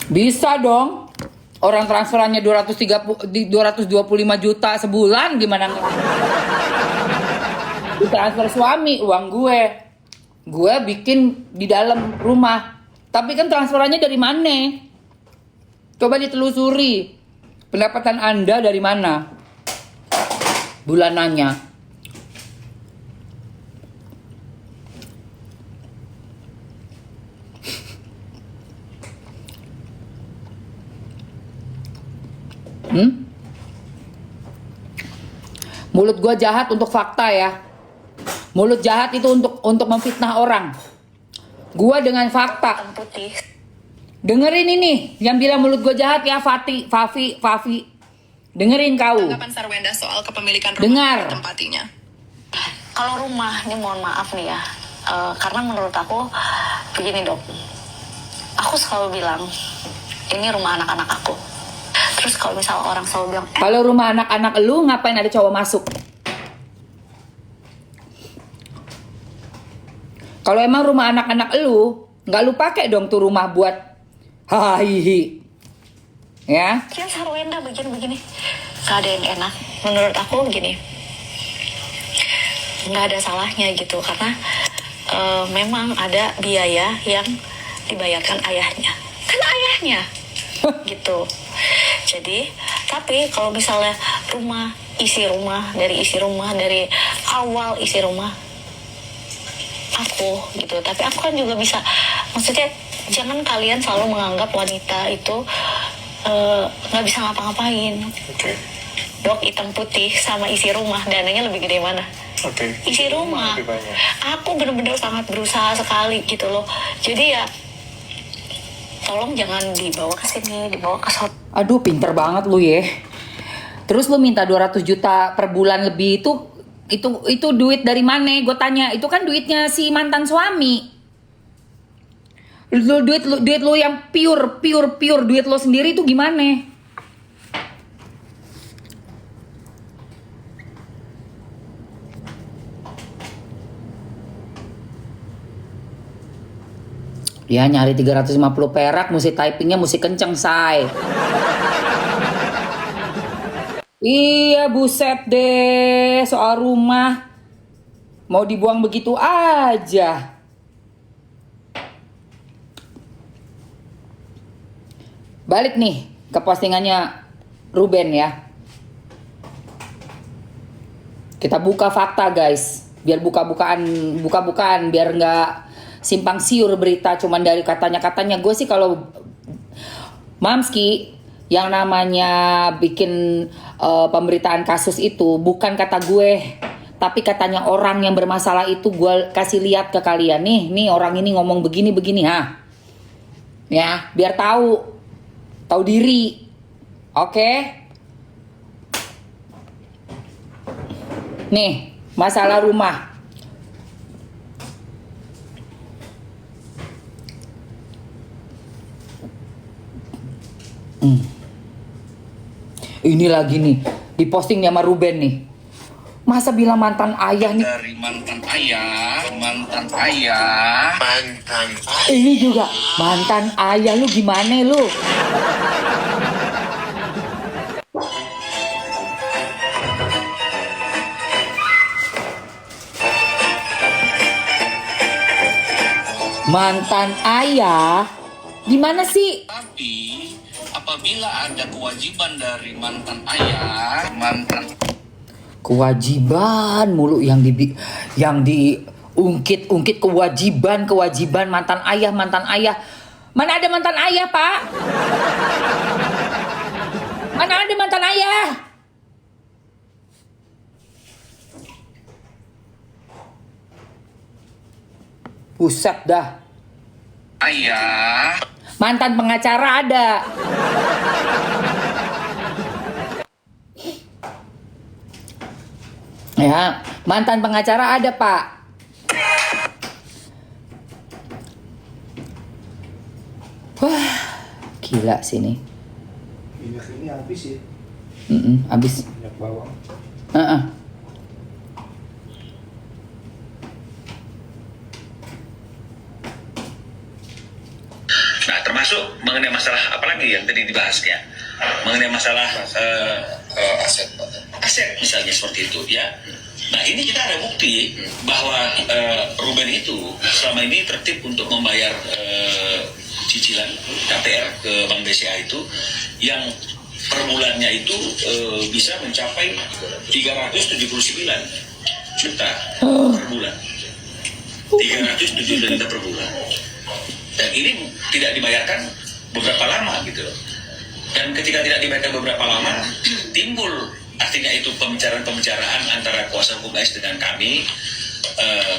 Bisa dong. Orang transferannya 225 juta sebulan, gimana nggak? Ditransfer suami, uang gue. Gue bikin di dalam rumah. Tapi kan transferannya dari mana? Coba ditelusuri. Pendapatan Anda dari mana? Bulanannya. Mulut gue jahat untuk fakta ya. Mulut jahat itu untuk memfitnah orang. Gue dengan fakta. Putih. Dengerin ini, yang bilang mulut gue jahat ya Fafi. Dengerin kau. Tanggapan Sarwenda soal kepemilikan rumah Dengar. tempatinya. Kalau rumah, ini mohon maaf nih ya. Karena menurut aku begini dok. Aku selalu bilang ini rumah anak-anak aku. Terus kalau misal orang selalu bilang Kalau rumah anak-anak lu ngapain ada cowok masuk? Kalau emang rumah anak-anak lu, nggak lu pakai dong tuh rumah buat hahihi. Ya? Kian Sarwenda begini-begini. Gak ada yang enak. Menurut aku gini. Nggak ada salahnya gitu. Karena memang ada biaya yang dibayarkan ayahnya. Kan ayahnya. Gitu. Jadi, tapi kalau misalnya dari awal isi rumah aku gitu. Tapi aku kan juga bisa, maksudnya jangan kalian selalu menganggap wanita itu nggak bisa ngapa-ngapain. Oke. Dok, hitam putih sama isi rumah, dananya lebih gede mana? Oke. Isi rumah. Lebih banyak. Aku benar-benar sangat berusaha sekali gitu loh. Jadi ya tolong jangan dibawa ke sini, dibawa ke sono. Aduh, pinter banget lu ya. Terus lu minta 200 juta per bulan lebih itu duit dari mana? Gue tanya, itu kan duitnya si mantan suami. Duit lu yang pure duit lu sendiri itu gimana? Ya nyari 350 perak, mesti typingnya mesti kenceng, say. Iya, buset deh, soal rumah mau dibuang begitu aja. Balik nih ke postingannya Ruben ya. Kita buka fakta guys, biar buka-bukaan biar nggak simpang siur berita cuman dari katanya. Gue sih kalau Mamski yang namanya bikin pemberitaan kasus itu bukan kata gue, tapi katanya orang yang bermasalah itu gue kasih lihat ke kalian nih orang ini ngomong begini ha. Ya, biar tahu diri. Oke? Nih, masalah rumah. Ini lagi nih, diposting sama Ruben nih. Masa bilang mantan ayah nih? Dari mantan ayah. Ini juga mantan ayah, lu gimana lu? Mantan ayah? Gimana sih? Tapi apabila ada kewajiban dari mantan ayah, Kewajiban mulu yang diungkit kewajiban mantan ayah. Mana ada mantan ayah, Pak? Mana ada mantan ayah? Buset dah. ayah Mantan pengacara ada. Ya, mantan pengacara ada, Pak. Wah, gila sini. Minyak ini habis ya? Habis. Minyak bawang. Nah, termasuk mengenai masalah apa lagi yang tadi dibahasnya, mengenai masalah aset misalnya seperti itu ya. Nah ini kita ada bukti bahwa Ruben itu selama ini tertib untuk membayar cicilan KPR ke Bank BCA itu yang per bulannya itu bisa mencapai 379 juta per bulan. 379 juta per bulan. Dan ini tidak dibayarkan beberapa lama gitu loh. Dan ketika tidak dibayarkan beberapa lama, timbul artinya itu pembicaraan antara kuasa hukum AS dengan kami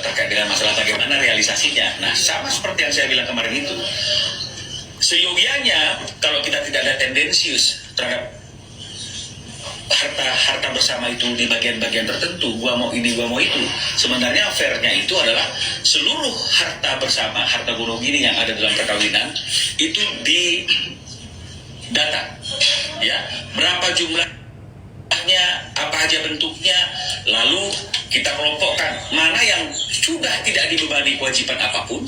terkait dengan masalah bagaimana realisasinya. Nah, sama seperti yang saya bilang kemarin itu. Seyogianya kalau kita tidak ada tendensius terhadap harta bersama itu di bagian-bagian tertentu, gua mau ini, gua mau itu. Sebenarnya fairnya itu adalah seluruh harta bersama, harta gunung ini yang ada dalam perkawinan itu di data, ya berapa jumlahnya, apa aja bentuknya, lalu kita kelompokkan mana yang sudah tidak dibebani kewajiban apapun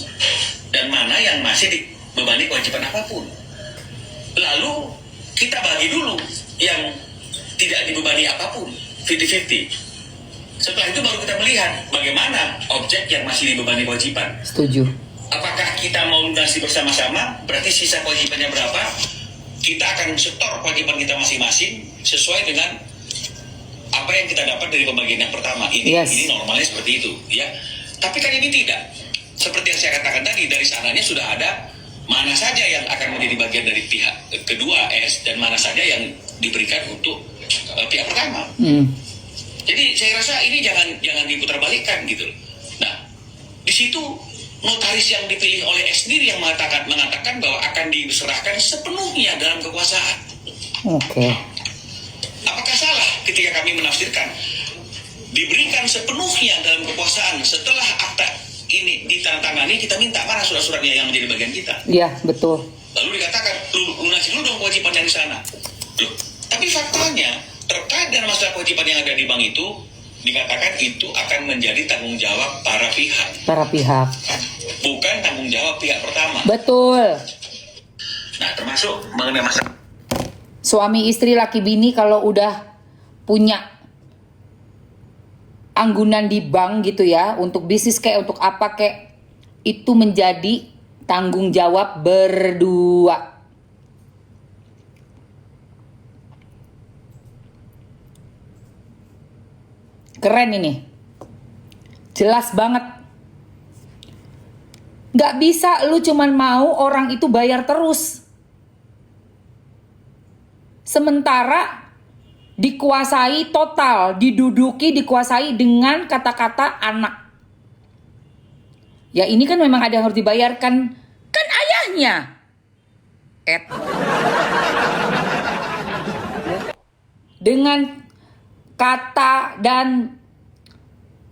dan mana yang masih dibebani kewajiban apapun. Lalu kita bagi dulu yang tidak dibebani apapun, 50-50. Setelah itu baru kita melihat bagaimana objek yang masih dibebani kewajiban. Setuju. Apakah kita mau lunasi bersama-sama, berarti sisa kewajibannya berapa? Kita akan setor kewajiban kita masing-masing sesuai dengan apa yang kita dapat dari pembagian yang pertama. Ini normalnya seperti itu, ya. Tapi kan ini tidak. Seperti yang saya katakan tadi, dari sananya sudah ada mana saja yang akan menjadi bagian dari pihak kedua S dan mana saja yang diberikan untuk pihak pertama. Jadi saya rasa ini jangan diputarbalikkan gitu loh. Nah, di situ notaris yang dipilih oleh S sendiri yang mengatakan bahwa akan diserahkan sepenuhnya dalam kekuasaan. Oke. Apakah salah ketika kami menafsirkan diberikan sepenuhnya dalam kekuasaan setelah akta ini ditandatangani, kita minta mana surat-suratnya yang menjadi bagian kita? Iya, betul. Lalu dikatakan lunasi dulu dong kewajiban yang di sana. Loh, tapi faktanya terkait dengan masalah kewajiban yang ada di bank itu dikatakan itu akan menjadi tanggung jawab para pihak. Para pihak. Bukan tanggung jawab pihak pertama. Betul. Nah, termasuk mengenai masalah Suami istri laki bini kalau udah punya anggunan di bank gitu ya, untuk bisnis kayak untuk apa kayak, itu menjadi tanggung jawab berdua. Keren ini. Jelas banget. Gak bisa lu cuman mau orang itu bayar terus. Sementara dikuasai total, diduduki, dikuasai dengan kata-kata anak. Ya ini kan memang ada yang harus dibayarkan. Kan ayahnya. Dengan kata dan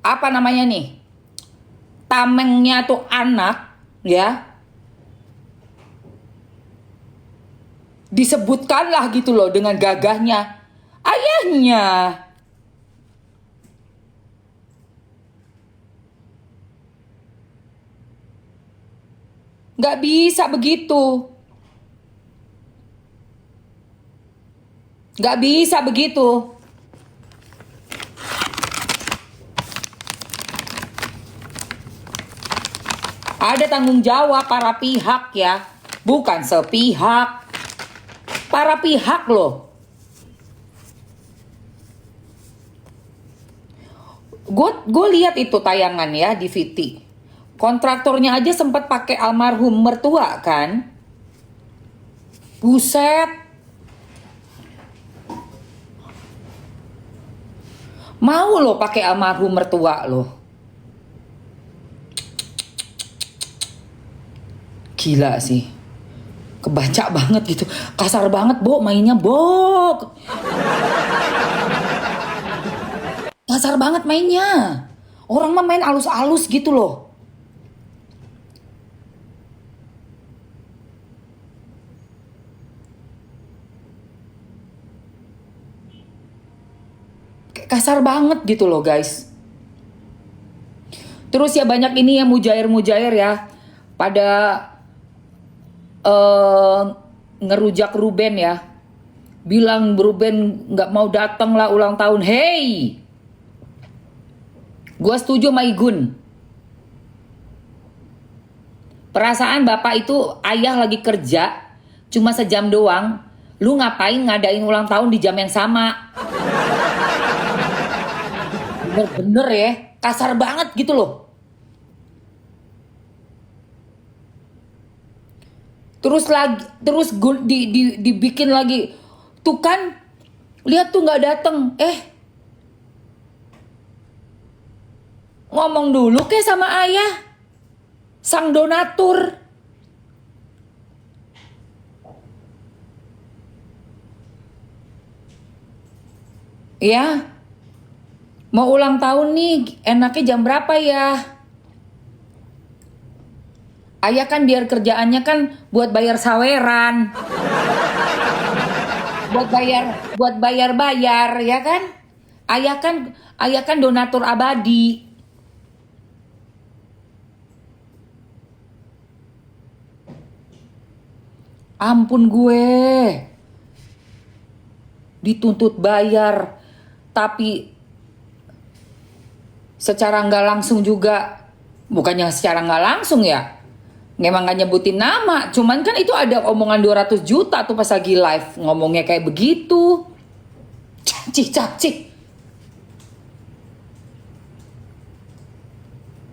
apa namanya nih, tamengnya tuh anak ya, disebutkanlah gitu loh dengan gagahnya ayahnya. Gak bisa begitu. Gak bisa begitu. Ada tanggung jawab para pihak ya, bukan sepihak. Para pihak loh. Gue lihat itu tayangan ya di VT. Kontraktornya aja sempat pakai almarhum mertua kan. Buset. Mau lo pakai almarhum mertua lo. Gila sih. Kebaca banget gitu. Kasar banget, Bo, mainnya, Bo. Kasar banget mainnya. Orang mah main alus-alus gitu loh. Kasar banget gitu loh, guys. Terus ya banyak ini yang mujair-mujair ya. Pada ngerujak Ruben ya. Bilang Ruben nggak mau datang lah ulang tahun. Hey, gue setuju sama Igun. Perasaan bapak itu ayah lagi kerja cuma sejam doang. Lu ngapain ngadain ulang tahun di jam yang sama? Bener-bener ya, kasar banget gitu loh. Dibikin lagi. Tuh kan, lihat tuh nggak dateng. Ngomong dulu ke sama ayah, sang donatur. Ya, mau ulang tahun nih, enaknya jam berapa ya? Ayah kan biar kerjaannya kan buat bayar saweran. buat bayar ya kan? Ayah kan donatur abadi. Ampun gue. Dituntut bayar, tapi secara nggak langsung juga, bukannya secara nggak langsung ya, memang nggak nyebutin nama, cuman kan itu ada omongan 200 juta tuh pas lagi live ngomongnya kayak begitu. Cacik.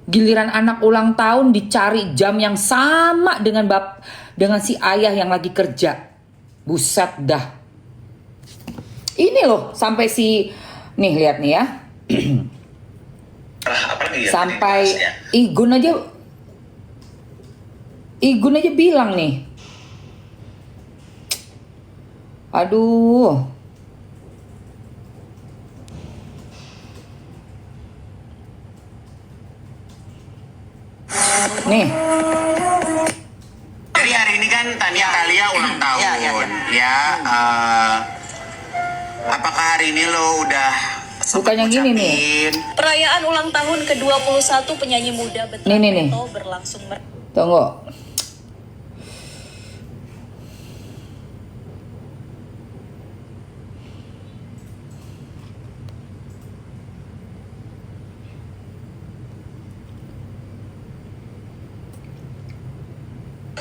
Giliran anak ulang tahun dicari jam yang sama dengan si ayah yang lagi kerja. Buset dah. Ini loh sampai nih lihat nih ya. Apa nih ya, sampai Igun aja bilang nih. Aduh. Nih. Jadi hari ini kan Tania Kalia ulang tahun. Apakah hari ini lo udah Bukan yang gini nih. Perayaan ulang tahun ke-21 penyanyi muda Betra Nih. Beto berlangsung Tunggu.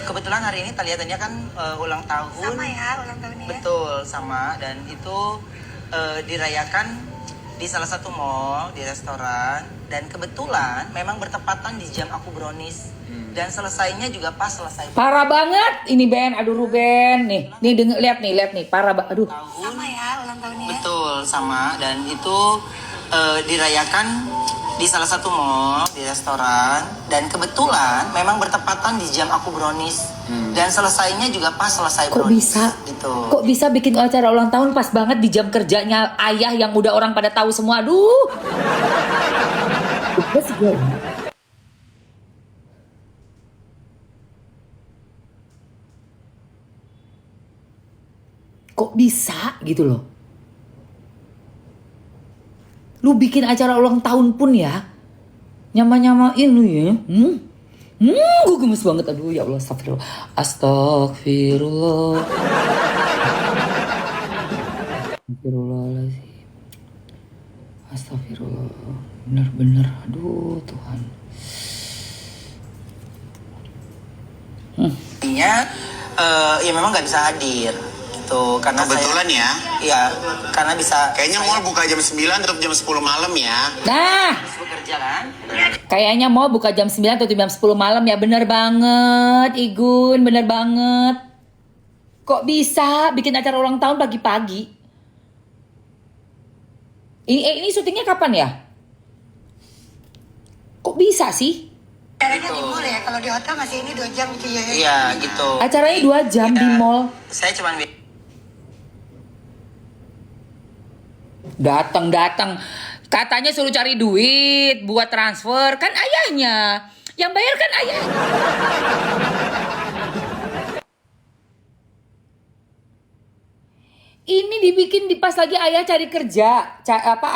Kebetulan hari ini Tania kan ulang tahun. Sama ya ulang tahunnya. Betul, sama. Dan itu dirayakan di salah satu mall, di restoran. Dan kebetulan memang bertepatan di jam aku brownies. Dan selesainya juga pas selesai. Parah banget ini Ben, aduh Ruben. Nih lihat nih, parah banget. Aduh. Sama ya ulang tahunnya. Betul, sama. Dan itu dirayakan di salah satu mall, di restoran. Dan kebetulan memang bertepatan di jam aku brownies. Dan selesainya juga pas selesai Kok brownies. bisa? Gitu. Kok bisa bikin acara ulang tahun pas banget di jam kerjanya ayah yang udah orang pada tahu semua. Aduh. Kok bisa gitu loh. Lu bikin acara ulang tahun pun ya, nyama-nyamain lu ya. Gue gemes banget. Aduh ya Allah, astagfirullah. Astagfirullahaladzim. Astagfirullah. Bener-bener. Aduh Tuhan. Artinya ya memang nggak bisa hadir gitu karena Kebetulan ya. Iya, karena bisa Kayaknya mall buka jam 9 tutup jam 10 malam ya. Nah, bekerja kan. kayaknya mau buka jam 9 atau jam 10 malam ya. Bener banget Igun, bener banget. Kok bisa bikin acara ulang tahun pagi-pagi? Ini syutingnya kapan ya? Kok bisa sih? Caranya di mall ya, kalau di hotel masih ini 2 jam gitu ya. Iya gitu. Acaranya 2 jam di mall. Saya cuma Datang. Katanya suruh cari duit buat transfer. Kan ayahnya. Yang bayar kan ayahnya. Ini dibikin di pas lagi ayah cari kerja.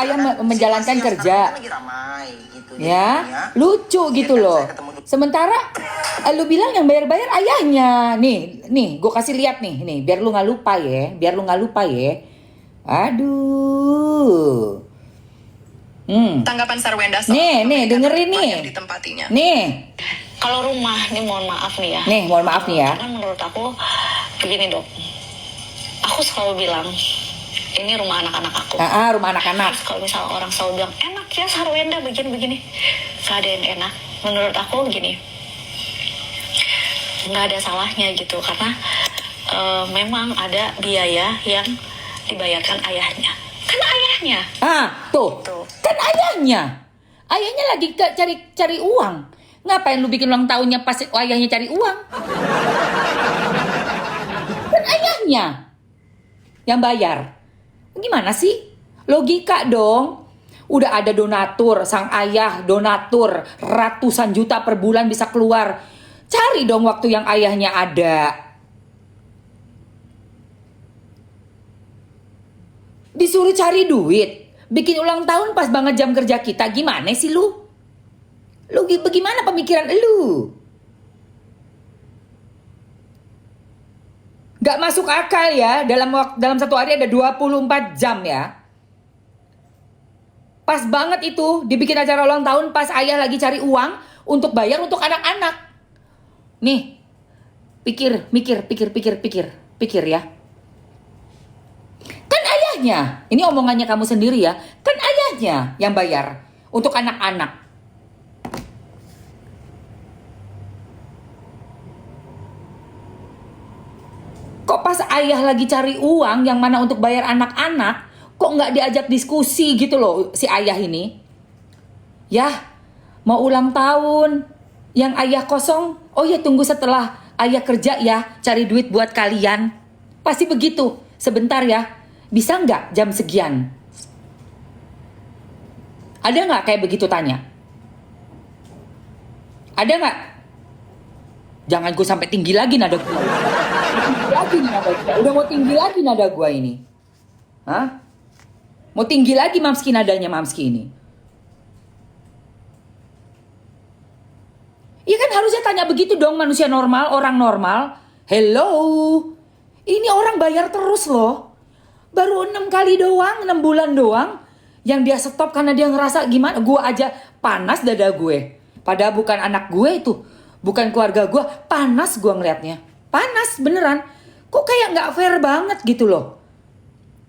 Ayah menjalankan kerja. lagi ramai gitu. Ya, lucu gitu loh. Saya ketemu Sementara lu bilang yang bayar-bayar ayahnya. Nih, gue kasih lihat nih, biar lu nggak lupa ya. Aduh. Tanggapan Sarwenda soal Nih, dengerin nih. yang ditempatinya. Nih, Kalau rumah, ini mohon maaf nih ya. mohon maaf nih ya. Karena menurut aku, begini dok. Aku selalu bilang, ini rumah anak-anak aku. Rumah anak-anak. Terus kalau misalnya orang selalu bilang, enak ya Sarwenda begini-begini. Gak ada yang enak. Menurut aku gini, nggak ada salahnya gitu. Karena memang ada biaya yang dibayarkan ayahnya. Kan ayahnya. Tuh. Kan ayahnya. Ayahnya lagi cari uang. Ngapain lu bikin ulang tahunnya pas ayahnya cari uang? Kan ayahnya yang bayar. Gimana sih? Logika dong. Udah ada donatur, sang ayah donatur ratusan juta per bulan bisa keluar. Cari dong waktu yang ayahnya ada. Disuruh cari duit, bikin ulang tahun pas banget jam kerja kita. Gimana sih lu? Lu bagaimana pemikiran lu? Gak masuk akal ya, dalam satu hari ada 24 jam ya. Pas banget itu dibikin acara ulang tahun pas ayah lagi cari uang untuk bayar untuk anak-anak. Nih, pikir ya. Kan ayahnya, ini omongannya kamu sendiri ya, kan ayahnya yang bayar untuk anak-anak. Kok pas ayah lagi cari uang yang mana untuk bayar anak-anak, kok nggak diajak diskusi gitu loh si ayah ini? Yah, mau ulang tahun, yang ayah kosong, oh ya tunggu setelah ayah kerja ya, cari duit buat kalian. Pasti begitu, sebentar ya, bisa nggak jam sekian? Ada nggak kayak begitu tanya? Ada nggak? Jangan gue sampai tinggi lagi nada gue. Udah mau tinggi lagi nada gue ini. Hah? Mau tinggi lagi Mamski nadanya Mamski ini. Iya kan harusnya tanya begitu dong manusia normal, orang normal. Hello. Ini orang bayar terus loh. Baru 6 kali doang, 6 bulan doang. Yang dia stop karena dia ngerasa gimana. Gue aja panas dada gue. Padahal bukan anak gue itu. Bukan keluarga gue, panas gue ngeliatnya. Panas beneran. Kok kayak gak fair banget gitu loh.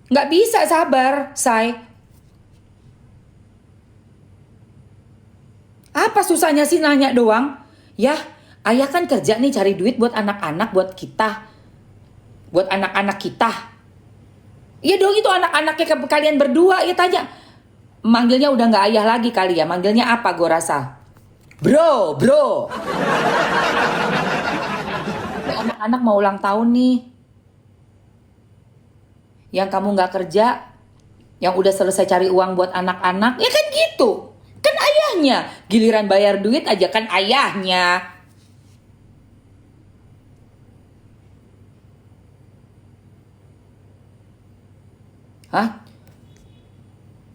Gak bisa sabar, say. Apa susahnya sih nanya doang? Ya, ayah kan kerja nih cari duit buat anak-anak, buat kita. Buat anak-anak kita. Ya dong itu anak-anaknya kalian berdua. Ya tanya. Manggilnya udah gak ayah lagi kali ya. Manggilnya apa gue rasa? Bro. Anak-anak mau ulang tahun nih. Yang kamu gak kerja, yang udah selesai cari uang buat anak-anak, ya kan gitu. Kan ayahnya. Giliran bayar duit aja kan ayahnya. Hah?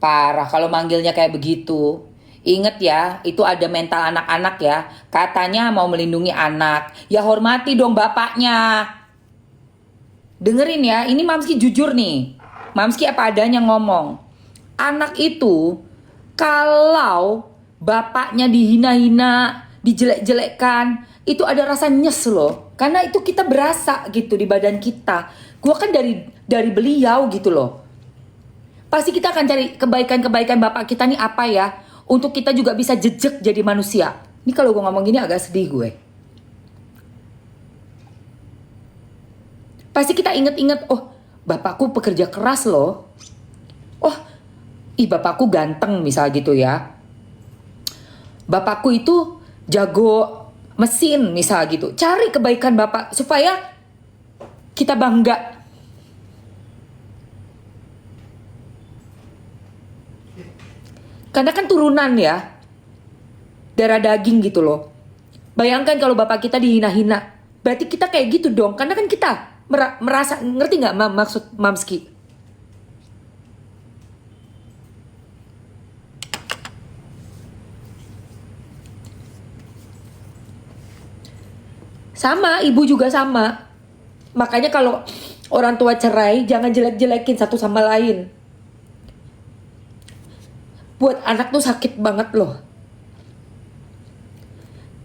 Parah kalau manggilnya kayak begitu. Ingat ya, itu ada mental anak-anak ya. Katanya mau melindungi anak. Ya hormati dong bapaknya. Dengerin ya, ini Mamski jujur nih. Mamski apa adanya ngomong. Anak itu kalau bapaknya dihina-hina, dijelek-jelekkan, itu ada rasa nyes loh. Karena itu kita berasa gitu di badan kita. Gua kan dari beliau gitu loh. Pasti kita akan cari kebaikan-kebaikan bapak kita nih apa ya. Untuk kita juga bisa jejak jadi manusia. Ini kalau gue ngomong gini agak sedih gue. Pasti kita inget-inget, oh bapakku pekerja keras loh. Oh, bapakku ganteng misal gitu ya. Bapakku itu jago mesin misal gitu. Cari kebaikan bapak supaya kita bangga. Karena kan turunan ya. Darah daging gitu loh. Bayangkan kalau bapak kita dihina-hina. Berarti kita kayak gitu dong. Karena kan kita merasa, ngerti gak maksud Mamski? Sama, ibu juga sama. Makanya kalau orang tua cerai, jangan jelek-jelekin satu sama lain. Buat anak tuh sakit banget loh.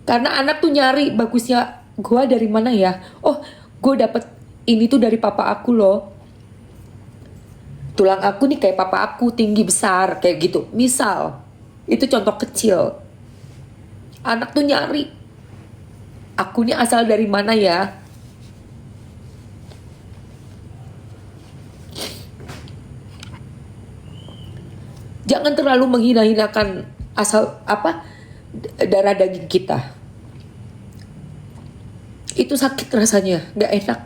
Karena anak tuh nyari, bagusnya gue dari mana ya? Oh, gue dapet ini tuh dari papa aku loh. Tulang aku nih kayak papa aku, tinggi besar, kayak gitu. Misal, itu contoh kecil. Anak tuh nyari, aku nih asal dari mana ya? Jangan terlalu menghina-hinakan asal darah daging kita. Itu sakit rasanya, gak enak.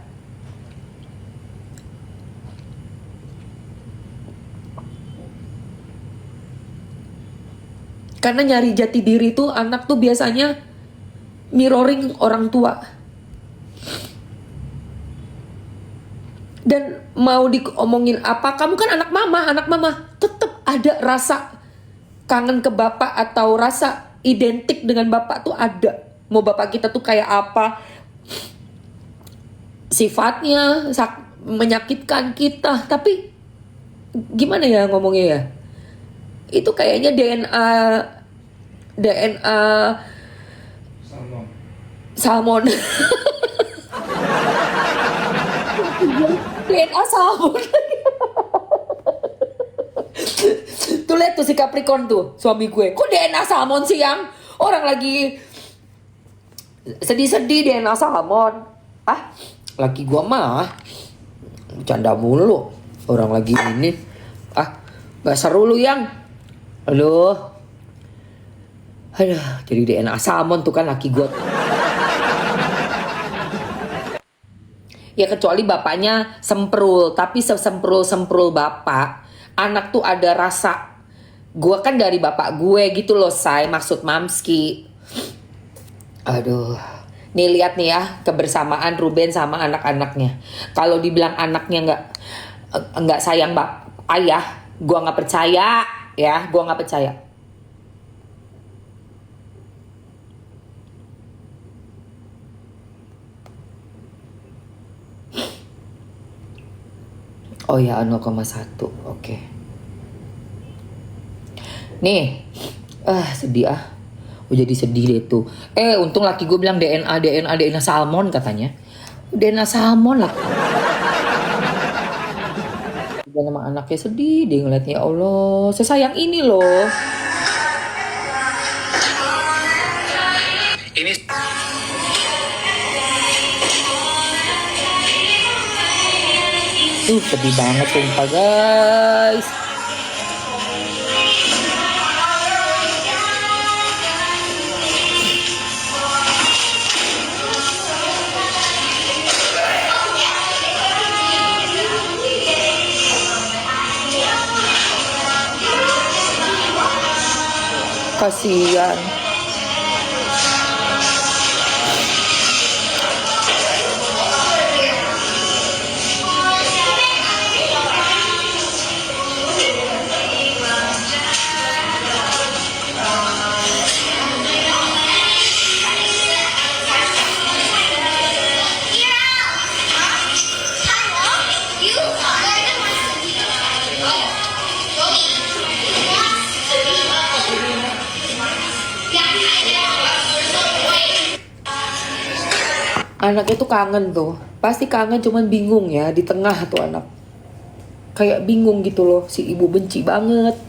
Karena nyari jati diri tuh anak tuh biasanya mirroring orang tua. Dan mau diomongin apa, kamu kan anak mama tetap ada rasa kangen ke bapak atau rasa identik dengan bapak tuh ada. Mau bapak kita tuh kayak apa, sifatnya menyakitkan kita, tapi gimana ya ngomongnya ya? Itu kayaknya DNA salmon. DNA salmon. Tuh lihat tuh si Capricorn tuh, suami gue. Kok DNA salmon sih, yang orang lagi sedih-sedih DNA salmon. Laki gue mah bercanda mulu. Orang lagi ini. Gak seru lu, yang. Aduh, jadi DNA salmon tuh kan laki gue. Ya kecuali bapaknya semprul, tapi semprul bapak, anak tuh ada rasa. Gue kan dari bapak gue gitu loh, say, maksud Mamski. Aduh, nih lihat nih ya kebersamaan Ruben sama anak-anaknya. Kalau dibilang anaknya nggak sayang ayah, gue nggak percaya. Ya, gue nggak percaya. Oh ya, 0,1. Oke. Nih, sedih Oh jadi sedih deh tuh. Untung laki gue bilang DNA salmon katanya. DNA salmon lah. Dan sama anaknya sedih dia ngeliatnya, ya Allah, sesayang ini loh. Ini Sedih banget sumpah guys. Kasian. Anaknya tuh kangen tuh. Pasti kangen, cuman bingung ya. Di tengah tuh anak. Kayak bingung gitu loh. Si ibu benci banget.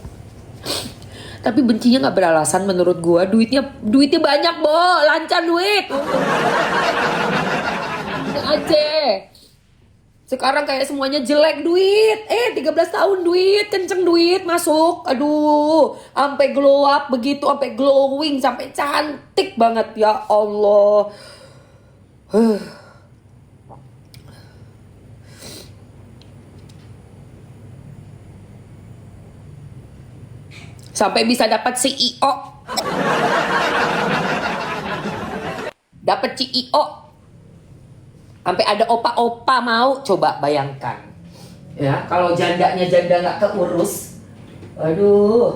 Tapi bencinya gak beralasan menurut gua. Duitnya banyak, Bo. Lancar duit. Aja. Sekarang kayak semuanya jelek duit. 13 tahun duit. Kenceng duit masuk. Aduh. Sampai glow up begitu. Sampai glowing. Sampai cantik banget. Ya Allah. Sampai bisa dapat CEO. Dapat CEO. Sampai ada opa-opa mau. Coba bayangkan. Ya, kalau janda nggak keurus. Aduh.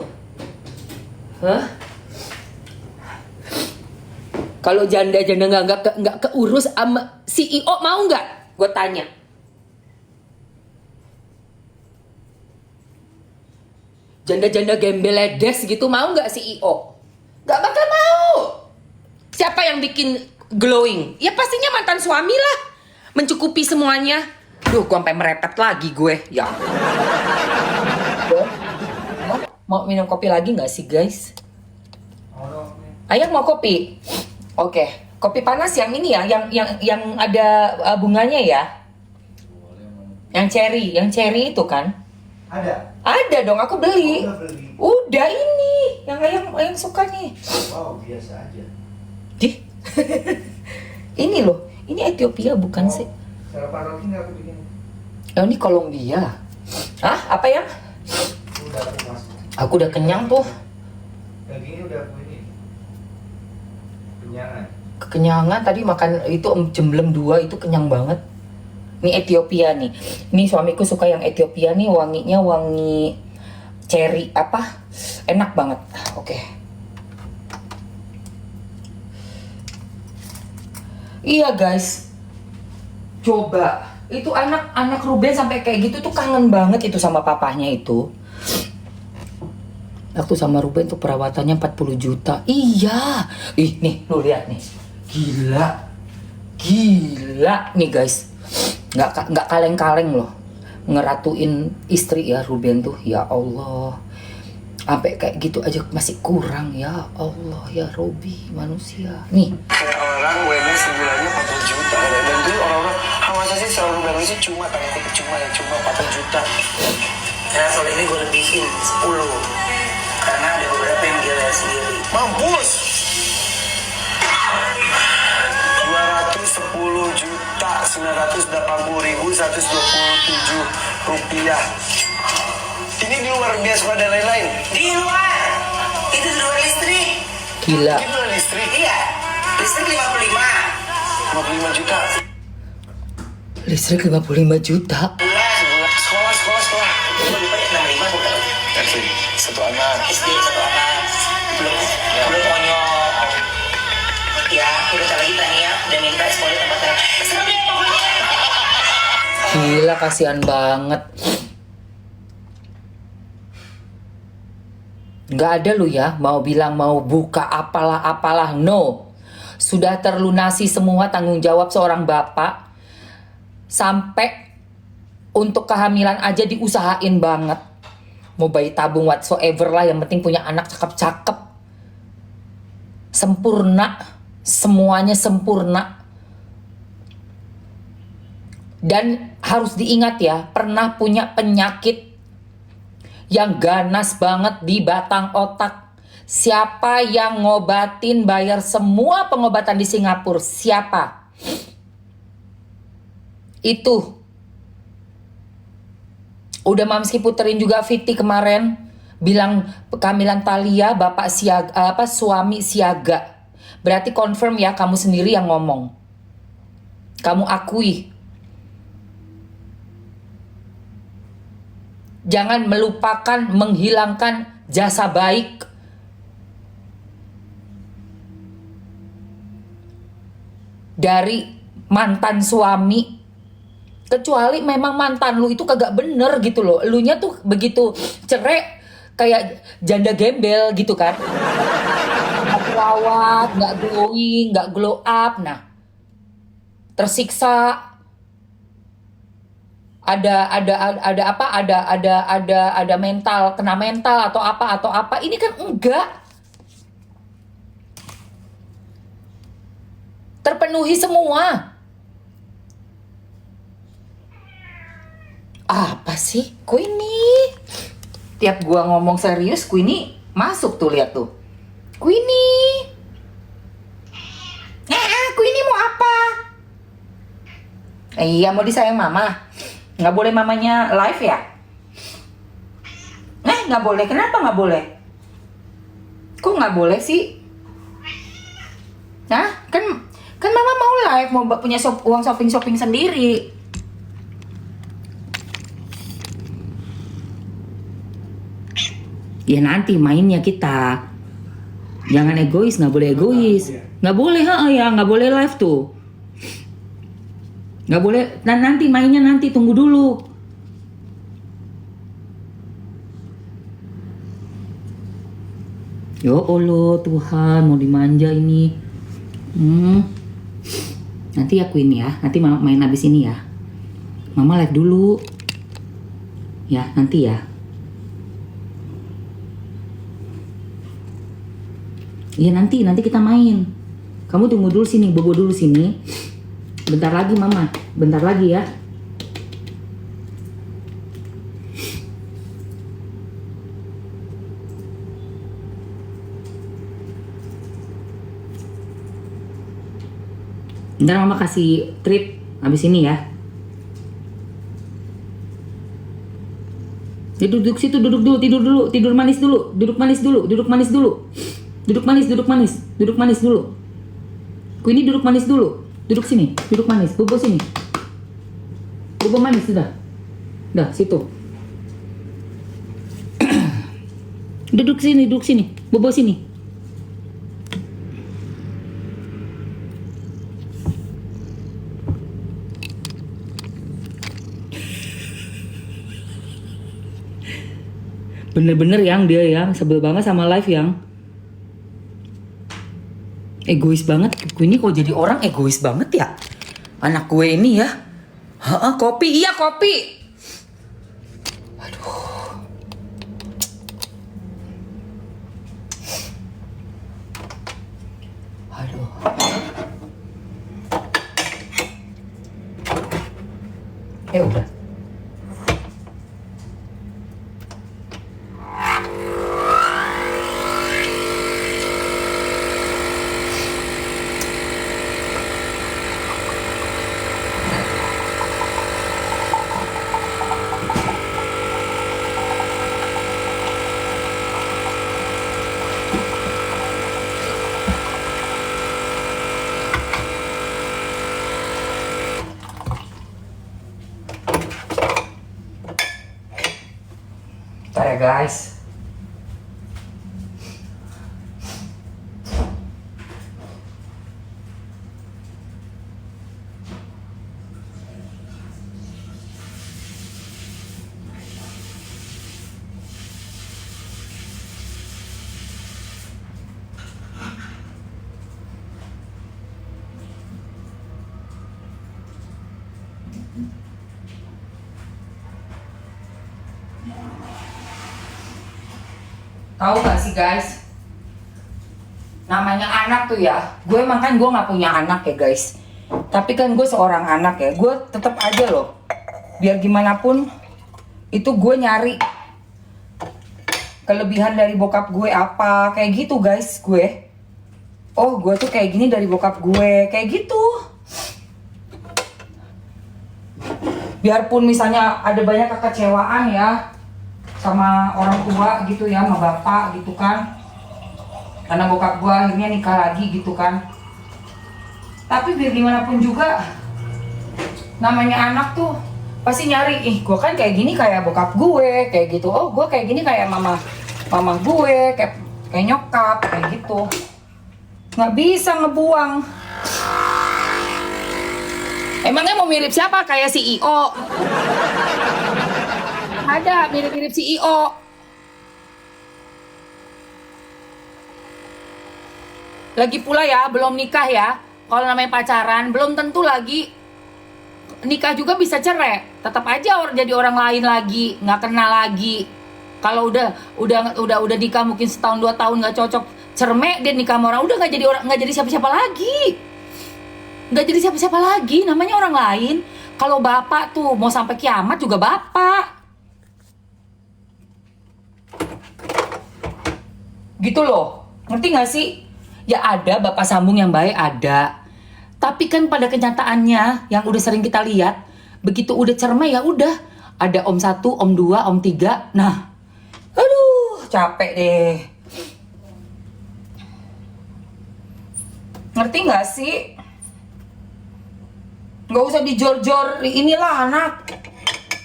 Kalau janda-janda nggak keurus sama CEO mau nggak? Gue tanya. Janda-janda gembeledes gitu mau nggak CEO? Nggak bakal mau. Siapa yang bikin glowing? Ya pastinya mantan suami lah. Mencukupi semuanya. Duh, gue sampai merepet lagi gue. Ya. Mau minum kopi lagi nggak sih guys? Ayah mau kopi? Oke, kopi panas yang ini ya, yang ada bunganya ya. Yang cherry itu kan? Ada. Ada dong, aku beli. Oh, udah beli. Udah ini, yang ayang suka nih. Wow, biasa aja. Dih. Ini loh, ini Ethiopia bukan sih? Sarapan roti nggak aku bikin? Oh, ini Kolombia. Hah? Apa ya? Udah aku masak. Aku udah kenyang tuh. Dagingnya udah aku ini. Kenyangan. Kekenyangan tadi makan itu jemblem 2 itu kenyang banget. Ini Ethiopia nih. Ini suamiku suka yang Ethiopia nih, wanginya wangi cherry apa? Enak banget. Oke. Iya guys. Coba. Itu anak Ruben sampai kayak gitu tuh kangen banget itu sama papahnya itu. Waktu sama Ruben tuh perawatannya 40 juta. Iya. Ih, nih, lu lihat nih. Gila nih guys. Nggak kaleng-kaleng loh. Ngeratuin istri ya Ruben tuh. Ya Allah. Sampai kayak gitu aja masih kurang. Ya Allah, ya Robi manusia. Nih. Kayak orang WM sebulannya 40 juta. Dan tuh orang-orang, masa sih seorang WM sih cuma, tanya cuma 40 juta. Ya soal ini gue lebihin 10. Karena ada beberapa yang dia lihat sendiri. Mampus! 210 juta 980.127 rupiah. Ini di luar biasa dan lain-lain. Di luar! Itu di luar listrik. Gila. Ini luar listrik. Iya. Listrik 55 juta. Listrik 55 juta. Sebulan. Sekolah. Itu lupa ya 65 bukan? Satu anak. SD 1 anak. Belum konyol. Ya, kita lagi Tania udah minta sekolah tempatnya. Seru deh pokoknya. Gila, kasihan banget. Nggak ada lu ya mau bilang mau buka apalah. No. Sudah terlunasi semua tanggung jawab seorang bapak. Sampai untuk kehamilan aja diusahain banget. Mau bayi tabung whatsoever lah, yang penting punya anak cakep-cakep. Sempurna. Semuanya sempurna. Dan harus diingat ya, pernah punya penyakit yang ganas banget di batang otak. Siapa yang ngobatin, bayar semua pengobatan di Singapura? Siapa? Itu. Udah Mamski puterin juga Fiti kemarin. Bilang kehamilan Thalia, bapak siaga, suami siaga. Berarti confirm ya, kamu sendiri yang ngomong. Kamu akui. Jangan melupakan, menghilangkan jasa baik. Dari mantan suami. Kecuali memang mantan lu itu kagak bener gitu loh. Elunya tuh begitu cerai kayak janda gembel gitu kan. Gak terawat, gak glowing, gak glow up. Nah, tersiksa. Ada mental, kena mental atau apa. Ini kan enggak. Terpenuhi semua. Apa sih? Queenie. Tiap gua ngomong serius, Queenie masuk tuh, lihat tuh. Queenie. Queenie mau apa? Iya, mau disayang mama. Nggak boleh mamanya live ya? Nggak boleh. Kenapa nggak boleh? Kok nggak boleh sih? Nah, kan mama mau live, mau punya uang shopping sendiri. Ya nanti mainnya kita. Jangan egois, nggak boleh egois. Nggak boleh, ya, nggak boleh live tuh. Nggak boleh, dan nanti mainnya nanti, tunggu dulu. Ya Allah Tuhan, mau dimanja ini. Nanti aku ini ya, nanti main abis ini ya. Mama live dulu. Ya, nanti ya. Iya nanti kita main. Kamu tunggu dulu sini, bobo dulu sini. Bentar lagi Mama, bentar lagi ya. Bentar Mama kasih trip habis ini ya. Duduk situ, duduk dulu, tidur manis dulu, duduk manis dulu. Duduk manis, duduk manis dulu. Queenie duduk manis dulu. Duduk sini, duduk manis, bobo sini. Bobo manis sudah. Dah, situ. Duduk sini, bobo sini. Bener-bener yang dia yang sebel banget sama live yang egois banget. Gue ini kok jadi orang egois banget ya anak gue ini ya. Kopi, iya kopi. Aduh. Udah. Bentar ya guys. Tahu gak sih guys, namanya anak tuh ya, gue emang kan gue gak punya anak ya guys, tapi kan gue seorang anak ya, gue tetap aja loh, biar gimana pun itu gue nyari kelebihan dari bokap gue apa, kayak gitu guys. Gue tuh kayak gini dari bokap gue, kayak gitu. Biarpun misalnya ada banyak kekecewaan ya sama orang tua gitu ya, sama bapak gitu kan, karena bokap gue akhirnya nikah lagi gitu kan. Tapi biar gimana pun juga namanya anak tuh pasti nyari, gue kan kayak gini kayak bokap gue, kayak gitu. Gue kayak gini kayak mama gue, kayak nyokap, kayak gitu. Nggak bisa ngebuang. Emangnya mau mirip siapa? Kayak CEO? Ada mirip-mirip CEO. Lagi pula ya, belum nikah ya. Kalau namanya pacaran, belum tentu lagi nikah juga bisa cerai. Tetap aja jadi orang lain lagi, nggak kenal lagi. Kalau udah nikah mungkin setahun 2 tahun nggak cocok, cermek dia nikah sama orang, udah nggak jadi siapa-siapa lagi. Nggak jadi siapa-siapa lagi, namanya orang lain. Kalau bapak tuh mau sampai kiamat juga bapak. Gitu loh, ngerti gak sih? Ya ada bapak sambung yang baik, ada. Tapi kan pada kenyataannya yang udah sering kita lihat, begitu udah cermai ya udah, ada om 1, om 2, om 3. Nah, aduh capek deh. Ngerti gak sih? Gak usah dijor-jor, inilah anak.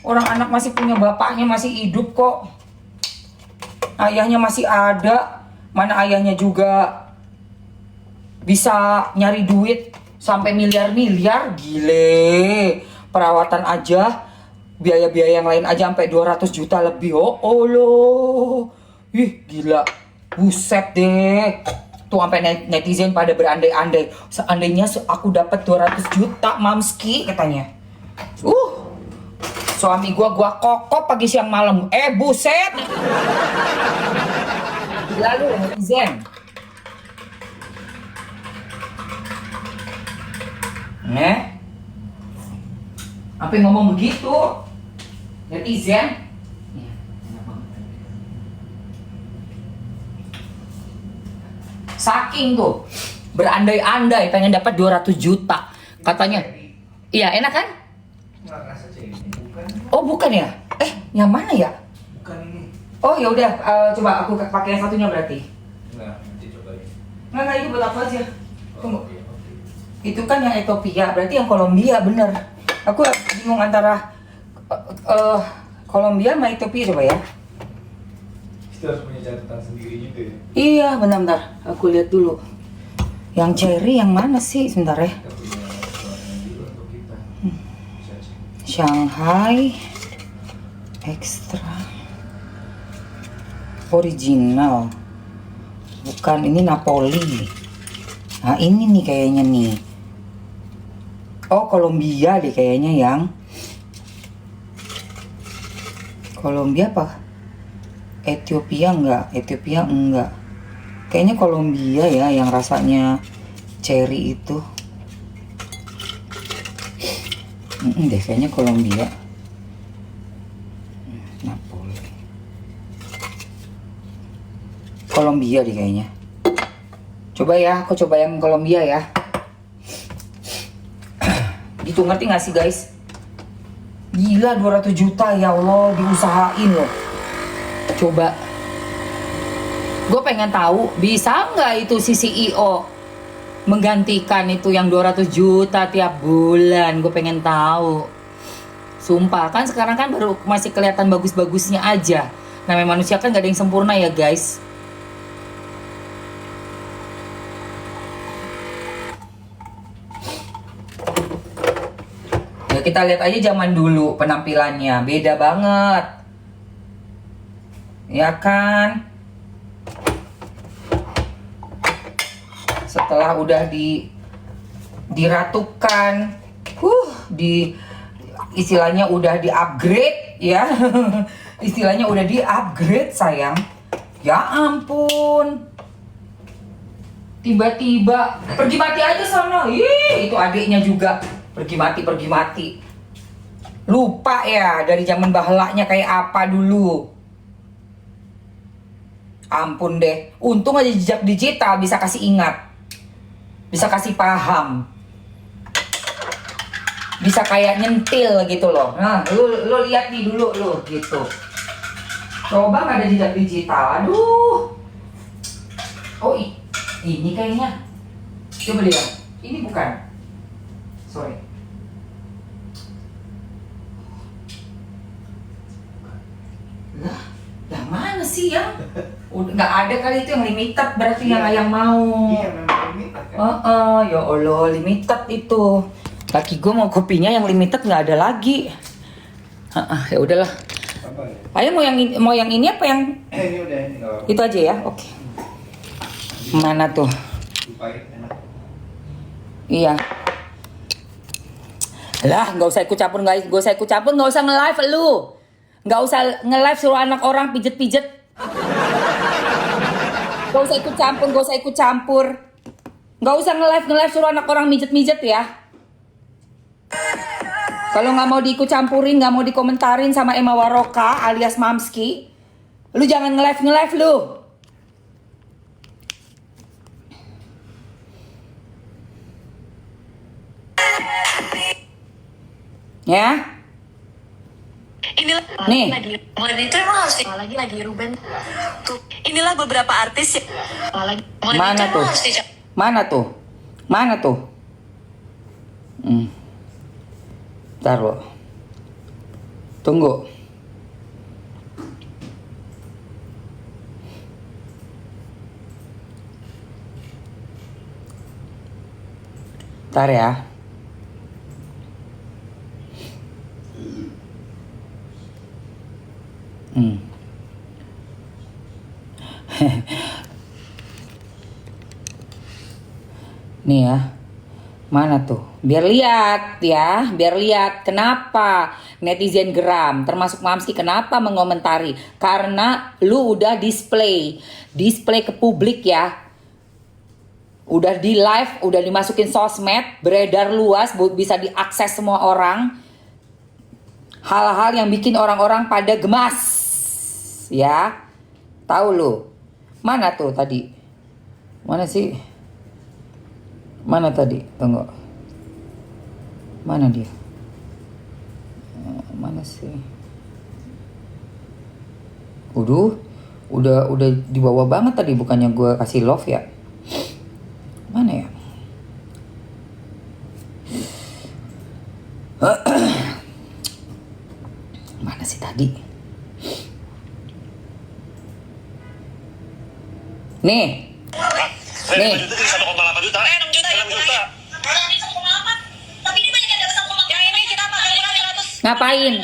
Orang anak masih punya bapaknya, masih hidup kok. Ayahnya masih ada. Mana ayahnya juga bisa nyari duit sampai miliar-miliar, gile. Perawatan aja, biaya-biaya yang lain aja sampai 200 juta lebih. Oh Allah. Ih, gila. Buset deh. Tuh sampai netizen pada berandai-andai. Seandainya aku dapat 200 juta, Mamski katanya. Suami gua kokop pagi siang malam. Buset. Gila lu netizen. Apa yang ngomong begitu? Netizen. Saking tuh berandai-andai pengen dapat 200 juta katanya. Iya, enak kan? Nggak rasa cewek ini, bukan? Oh, bukan ya? Yang mana ya? Bukan ini. Oh, ya udah, coba aku pakai yang satunya berarti. Nggak, nanti cobain. Nggak, itu buat apa aja? Tunggu. Oke, oke. Itu kan yang Ethiopia, berarti yang Kolombia bener. Aku bingung antara Kolombia sama Ethiopia, coba ya. Kita harus punya catatan sendiri juga ya. Iya, bentar. Aku lihat dulu. Yang cherry yang mana sih? Sebentar ya. Kita punya catatan dulu untuk kita. Bisa cek. Shanghai Extra Original. Bukan, ini Napoli. Nah, ini nih kayaknya nih. Oh, Kolombia deh kayaknya yang. Kolombia apa? Ethiopia enggak? Ethiopia enggak. Kayaknya Kolombia ya yang rasanya cherry itu. Deh kayaknya Kolombia. Napoli. Kolombia deh kayaknya. Coba ya, aku coba yang Kolombia ya. Gitu, ngerti gak sih guys? Gila 200 juta ya Allah, diusahain loh. Coba. Gue pengen tahu bisa nggak itu si CEO menggantikan itu yang 200 juta tiap bulan. Gue pengen tahu. Sumpah, kan sekarang kan baru masih kelihatan bagus-bagusnya aja. Namanya manusia kan gak ada yang sempurna ya guys. Ya kita lihat aja zaman dulu penampilannya. Beda banget. Ya kan? Setelah udah diratukan, istilahnya udah di-upgrade ya. Istilahnya udah di-upgrade sayang. Ya ampun. Tiba-tiba pergi mati aja sana. Ih, itu adiknya juga pergi mati. Lupa ya dari zaman bahlaknya kayak apa dulu. Ampun deh. Untung aja jejak digital bisa kasih ingat. Bisa kasih paham. Bisa kayak nyentil gitu loh. Nah, lu lihat nih dulu lu gitu. Coba nggak ada jejak digital. Aduh. Oh, ini kayaknya. Coba lihat. Ini bukan. Sorry. Lah, yang mana sih yang? Udah nggak ada kali itu yang limited berarti yang ayang mau. Iya, memang limited kan. Ya Allah, limited itu. Laki gue mau kopinya yang limited nggak ada lagi. Ya udahlah. Sabar ya. Ayo mau yang ini apa yang Ini udah, ini nggak apa-apa. itu aja ya? Oke. Mana tuh? Lupain, enak. Iya. Lah, nggak usah ikut campur guys, nggak usah nge-live lu. Nggak usah nge-live suruh anak orang pijet-pijet. Gak usah ikut campur. Gak usah nge-live suruh anak orang mijet-mijet ya. Kalau gak mau diikut campurin, gak mau dikomentarin sama Emma Waroka alias Mamski, lu jangan nge-live lu. Ya. Inilah Nih. Itu emang harus lagi Ruben. Tuh, inilah beberapa artis yang Mana tuh? Mana tuh? Ntar lo. Tunggu. Ntar ya. Nih ya. Mana tuh? Biar lihat ya, biar lihat kenapa netizen geram, termasuk Mamski kenapa mengomentari. Karena lu udah display ke publik ya. Udah di live, udah dimasukin sosmed, beredar luas, bisa diakses semua orang. Hal-hal yang bikin orang-orang pada gemas. Ya. Tahu lu. Mana tuh tadi? Mana sih? Mana tadi? Tunggu. Mana dia? Mana sih? Udah di bawah banget tadi, bukannya gue kasih love ya? Mana ya? Mana sih tadi? Nih. Nih. 1,8 juta. 6 juta. 6 juta. Tapi ini banyak yang dapat 1,8. Yang ini kita pakai 100. Ngapain?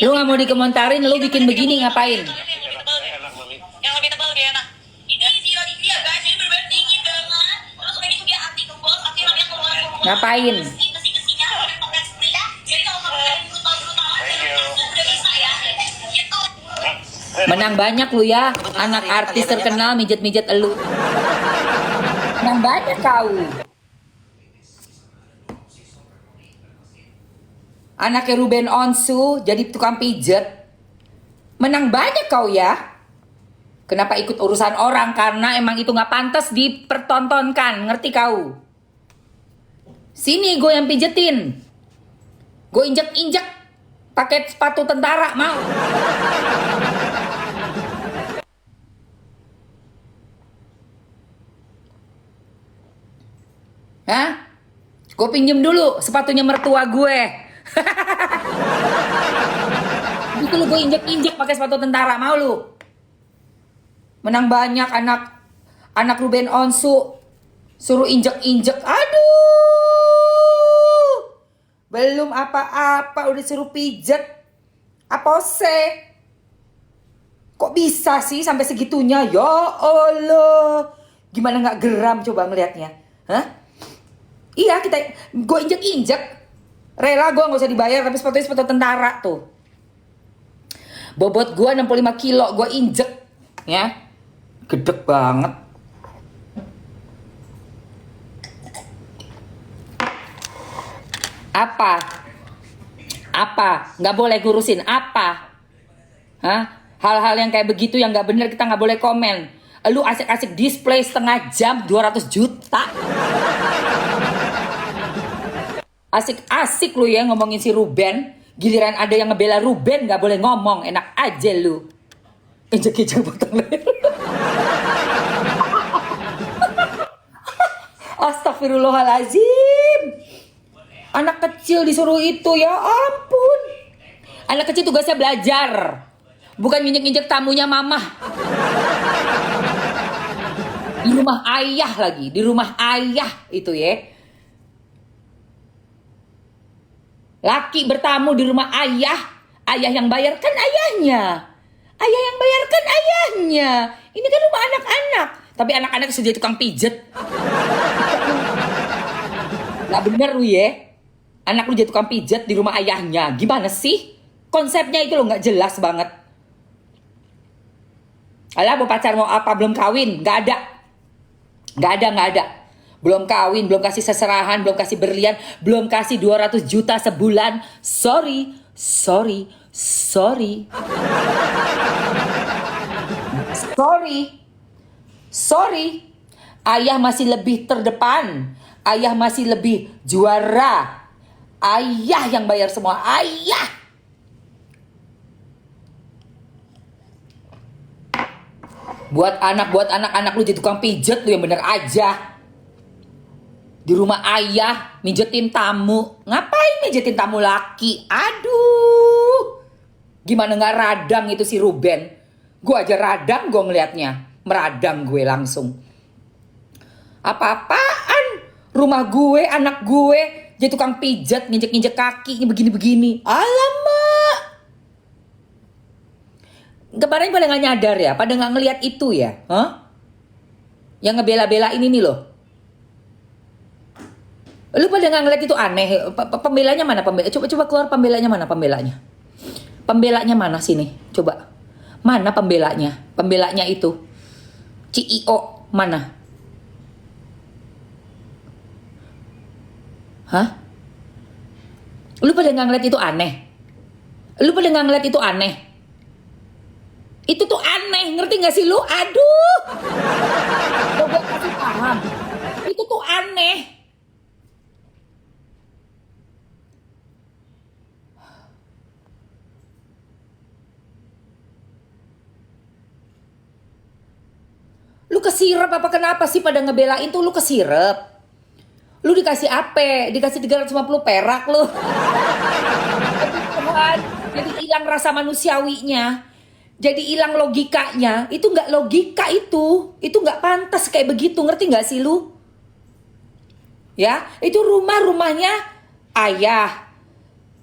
Lu nggak mau dikomentarin, lu bikin begini ngapain? Yang lebih tebal lebih enak. Ini Vio ini ya guys, ini benar-benar dingin banget. Terus udah gitu dia anti kebos, anti yang keluar. Ngapain? Besi-besinya pakai ya. Jadi kalau kamu yang brutal-brutalan, udah bisa ya. Gitu. Menang banyak lu ya, anak artis terkenal mijet-mijet elu. Menang banyak kau. Anaknya Ruben Onsu jadi tukang pijet. Menang banyak kau ya. Kenapa ikut urusan orang? Karena emang itu gak pantas dipertontonkan. Ngerti kau? Sini gue yang pijetin. Gue injek-injek pakai sepatu tentara, mau? Hah? Gue pinjem dulu sepatunya mertua gue. Gitu lu, gue injek-injek pakai sepatu tentara, mau lu? Menang banyak anak Ruben Onsu, suruh injek-injek. Aduh, belum apa-apa udah suruh pijet. Apa sih? Kok bisa sih sampai segitunya? Ya Allah, gimana nggak geram coba ngelihatnya? Hah? Iya, gue injek-injek. Rela gue nggak usah dibayar, tapi sepatunya sepatu tentara tuh. Bobot gue 65 kilo, gue injek. Ya, gedek banget. Apa? Nggak boleh ngurusin apa? Hah? Hal-hal yang kayak begitu yang nggak bener kita nggak boleh komen. Lu asik-asik display setengah jam 200 juta. Asik-asik lu ya ngomongin si Ruben. Giliran ada yang ngebela Ruben gak boleh ngomong. Enak aja lu. Injek-injek potong leher. Astagfirullahaladzim. Anak kecil disuruh itu, ya ampun. Anak kecil tugasnya belajar. Bukan injek-injek tamunya mama. Di rumah ayah lagi. Di rumah ayah itu ya. Laki bertamu di rumah ayah. Ayah yang bayar kan ayahnya. Ayah yang bayar kan ayahnya. Ini kan rumah anak-anak. Tapi anak-anak sudah tukang pijet. Gak bener lu ya. Anak lu jadi tukang pijet di rumah ayahnya. Gimana sih? Konsepnya itu lo gak jelas banget. Alah, mau pacar mau apa, belum kawin. Gak ada. Belum kawin, belum kasih seserahan, belum kasih berlian, belum kasih 200 juta sebulan. Sorry. Ayah masih lebih terdepan. Ayah masih lebih juara. Ayah yang bayar semua. Ayah. Buat anak-anak lu jadi tukang pijet lu yang bener aja. Di rumah ayah mijetin tamu. Ngapain mijetin tamu laki? Aduh. Gimana gak radang itu si Ruben? Gue aja radang gue ngeliatnya. Meradang gue langsung. Apa-apaan? Rumah gue, anak gue, jadi tukang pijat, nginjek-nginjek kaki, begini-begini. Alamak. Kemarin pada nggak nyadar ya, pada nggak ngelihat itu ya, hah? Yang ngebela-belain ini loh. Lu pada nggak ngeliat itu aneh? Pembelanya mana pembela? Coba keluar pembelanya mana pembelanya? Pembelanya mana sini? Coba. Mana pembelanya? Pembelanya itu. CEO mana? Hah? Lu pada nggak ngeliat itu aneh? Lu pada nggak ngeliat itu aneh? Itu tuh aneh, ngerti gak sih lu? Aduh. Gue kasih paham. Itu tuh aneh. Lu kesirep apa kenapa sih pada ngebelain tuh lu kesirep? Lu dikasih apa? Dikasih 350 perak lu. Jadi hilang rasa manusiawinya. Jadi hilang logikanya. Itu nggak logika itu. Itu nggak pantas kayak begitu. Ngerti nggak sih lu? Ya, itu rumahnya ayah.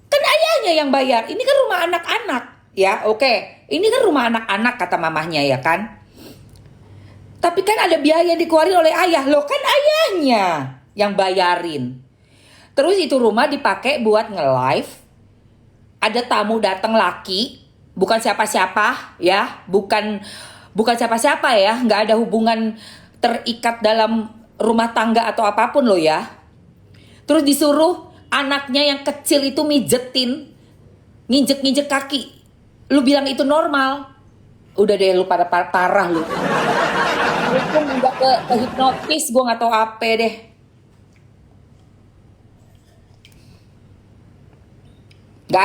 Kan ayahnya yang bayar. Ini kan rumah anak-anak. Ya, oke. Ini kan rumah anak-anak kata mamahnya ya kan. Tapi kan ada biaya yang dikeluarin oleh ayah. Loh kan ayahnya yang bayarin. Terus itu rumah dipakai buat nge-live. Ada tamu datang laki. Bukan siapa-siapa ya. Bukan siapa-siapa ya. Nggak ada hubungan terikat dalam rumah tangga atau apapun loh ya. Terus disuruh anaknya yang kecil itu mijetin. Nginjek-nginjek kaki. Lu bilang itu normal. Udah deh lu pada parah lu. Gue nggak ke hipnotis, gue nggak tahu apa deh. Nggak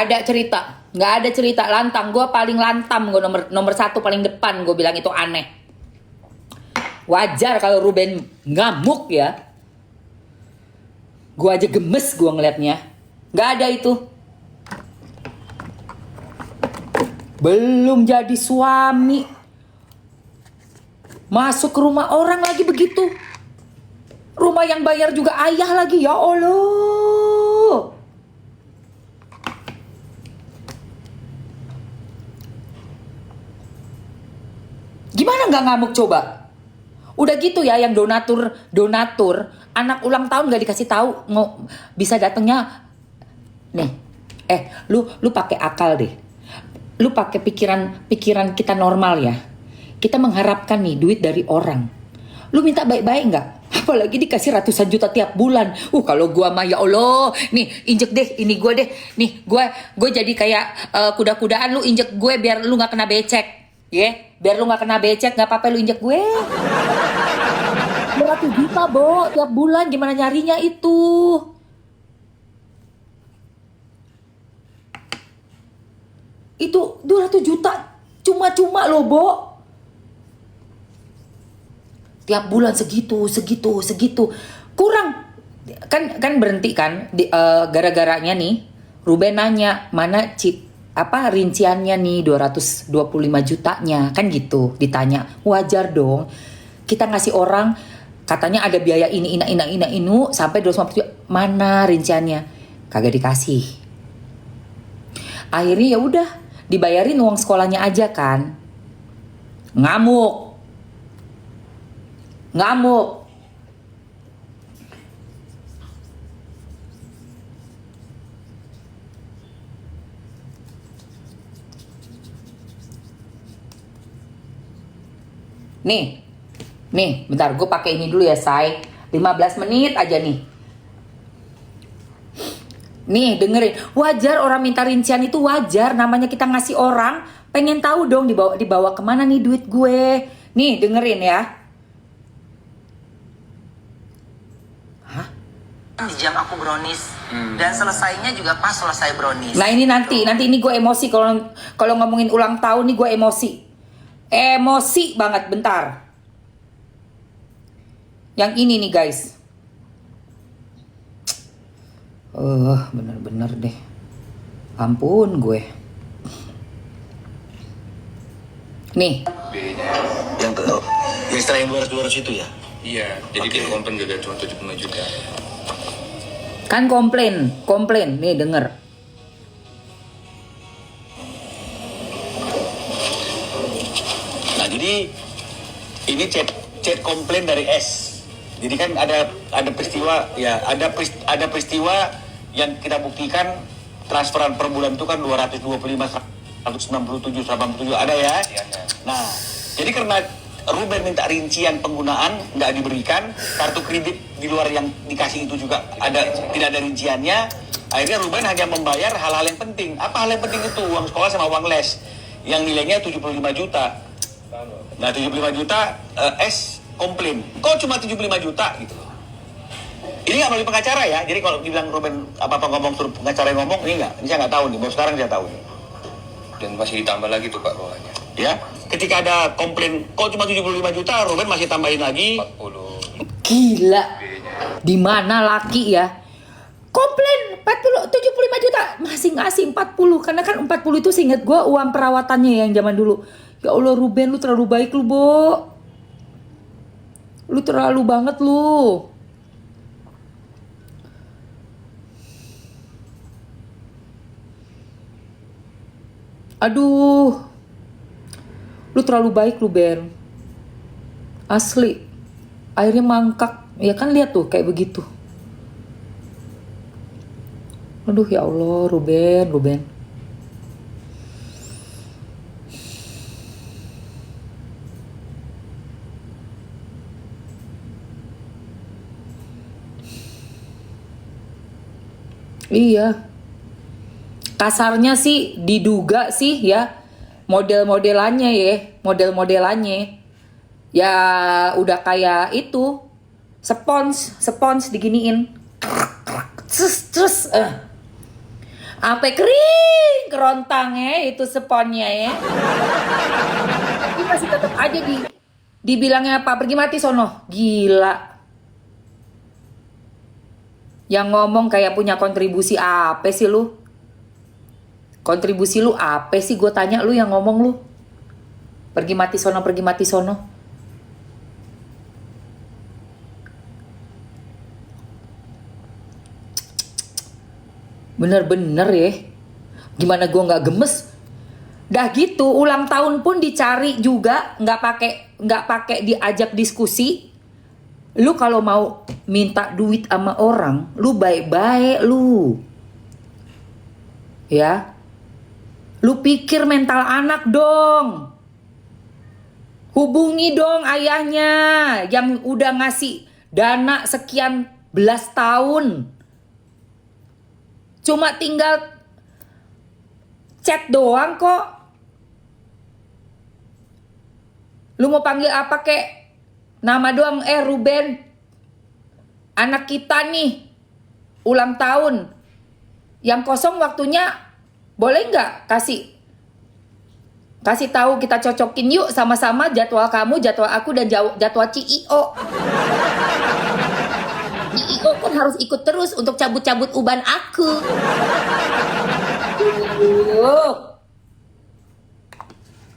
ada cerita lantang. Gue paling lantam, gue nomor 1 paling depan. Gue bilang itu aneh. Wajar kalau Ruben ngamuk ya. Gue aja gemes gue ngeliatnya. Nggak ada itu. Belum jadi suami masuk ke rumah orang lagi begitu. Rumah yang bayar juga ayah lagi. Ya Allah. Gimana nggak ngamuk coba? Udah gitu ya yang donatur anak ulang tahun nggak dikasih tahu bisa datangnya nih. Lu pakai akal deh. Lu pakai pikiran kita normal ya. Kita mengharapkan nih duit dari orang. Lu minta baik-baik nggak? Apalagi dikasih ratusan juta tiap bulan. Kalau gua mah ya Allah, nih injek deh, ini gua deh. Nih gua jadi kayak kuda-kudaan, lu injek gue biar lu nggak kena becek. Biar lu nggak kena becek, nggak apa-apa lu injek gue. 200 juta Bo tiap bulan, gimana nyarinya itu? Itu 200 juta cuma-cuma loh Bo. Tiap bulan segitu. Kurang. Kan berhenti kan gara-garanya nih. Ruben nanya, mana rinciannya nih 225 jutanya. Kan gitu ditanya. Wajar dong. Kita ngasih orang katanya ada biaya ini sampai 250 juta. Mana rinciannya? Kagak dikasih. Akhirnya ya udah dibayarin uang sekolahnya aja kan. Ngamuk. Nih, bentar gue pakai ini dulu ya, say. 15 menit aja nih. Nih, dengerin. Wajar orang minta rincian itu wajar. Namanya kita ngasih orang, pengen tahu dong dibawa kemana nih duit gue. Nih, dengerin ya. Di jam aku brownies dan selesainya juga pas selesai brownies. Nah ini nanti ini gue emosi kalau ngomongin ulang tahun nih gue emosi banget. Bentar, yang ini nih guys, bener-bener deh, ampun gue. Nih yang setelah yang 200 itu ya. Iya, jadi dia komplain gagal cuma 75 juta. Kan komplain. Nih denger. Nah, jadi ini chat komplain dari S. Jadi kan ada peristiwa ya, ada peristiwa yang kita buktikan transferan per bulan itu kan 225, 197, 187 ada ya. Nah, jadi karena Ruben minta rincian penggunaan nggak diberikan, kartu kredit di luar yang dikasih itu juga tidak ada rinciannya. Akhirnya Ruben hanya membayar hal-hal yang penting. Apa hal yang penting itu? Uang sekolah sama uang les yang nilainya 75 juta. Nah 75 juta S komplain. Kok cuma 75 juta gitu. Ini nggak melalui pengacara ya. Jadi kalau dibilang Ruben apa-apa ngomong suruh pengacara yang ngomong, ini nggak. Ini saya nggak tahu nih. Baru sekarang saya tahu nih. Dan masih ditambah lagi tuh Pak bawahnya. Ya, ketika ada komplain, kok cuma 75 juta, Ruben masih tambahin lagi 40. Gila. Di mana laki ya? Komplain 75 juta, masih ngasih 40. Karena kan 40 itu seingat gue uang perawatannya yang zaman dulu. Ya Allah Ruben, lu terlalu baik lu, Bo. Lu terlalu banget lu. Aduh. Lu terlalu baik lu, Ben. Asli. Akhirnya mangkak. Ya kan lihat tuh kayak begitu. Aduh ya Allah, Ruben. Iya. Kasarnya sih diduga sih ya. Model-modelannya ya udah kayak itu spons diginiin terus sampai kering kerontangnya itu sponnya ya. Tapi masih tetap aja dibilangnya Pak pergi mati sono. Gila. Yang ngomong kayak punya kontribusi apa sih lu? Kontribusi lu apa sih, gue tanya lu yang ngomong lu. Pergi mati sono. Bener-bener ya. Gimana gue gak gemes? Dah gitu ulang tahun pun dicari juga, nggak pakai diajak diskusi. Lu kalau mau minta duit sama orang, lu baik-baik lu. Ya. Lu pikir mental anak dong. Hubungi dong ayahnya yang udah ngasih dana sekian belas tahun. Cuma tinggal chat doang kok. Lu mau panggil apa kek? Nama doang, Ruben. Anak kita nih ulang tahun. Yang kosong waktunya boleh nggak kasih tahu, kita cocokin yuk sama-sama jadwal kamu, jadwal aku, dan jadwal CEO. CEO kan harus ikut terus untuk cabut-cabut uban aku.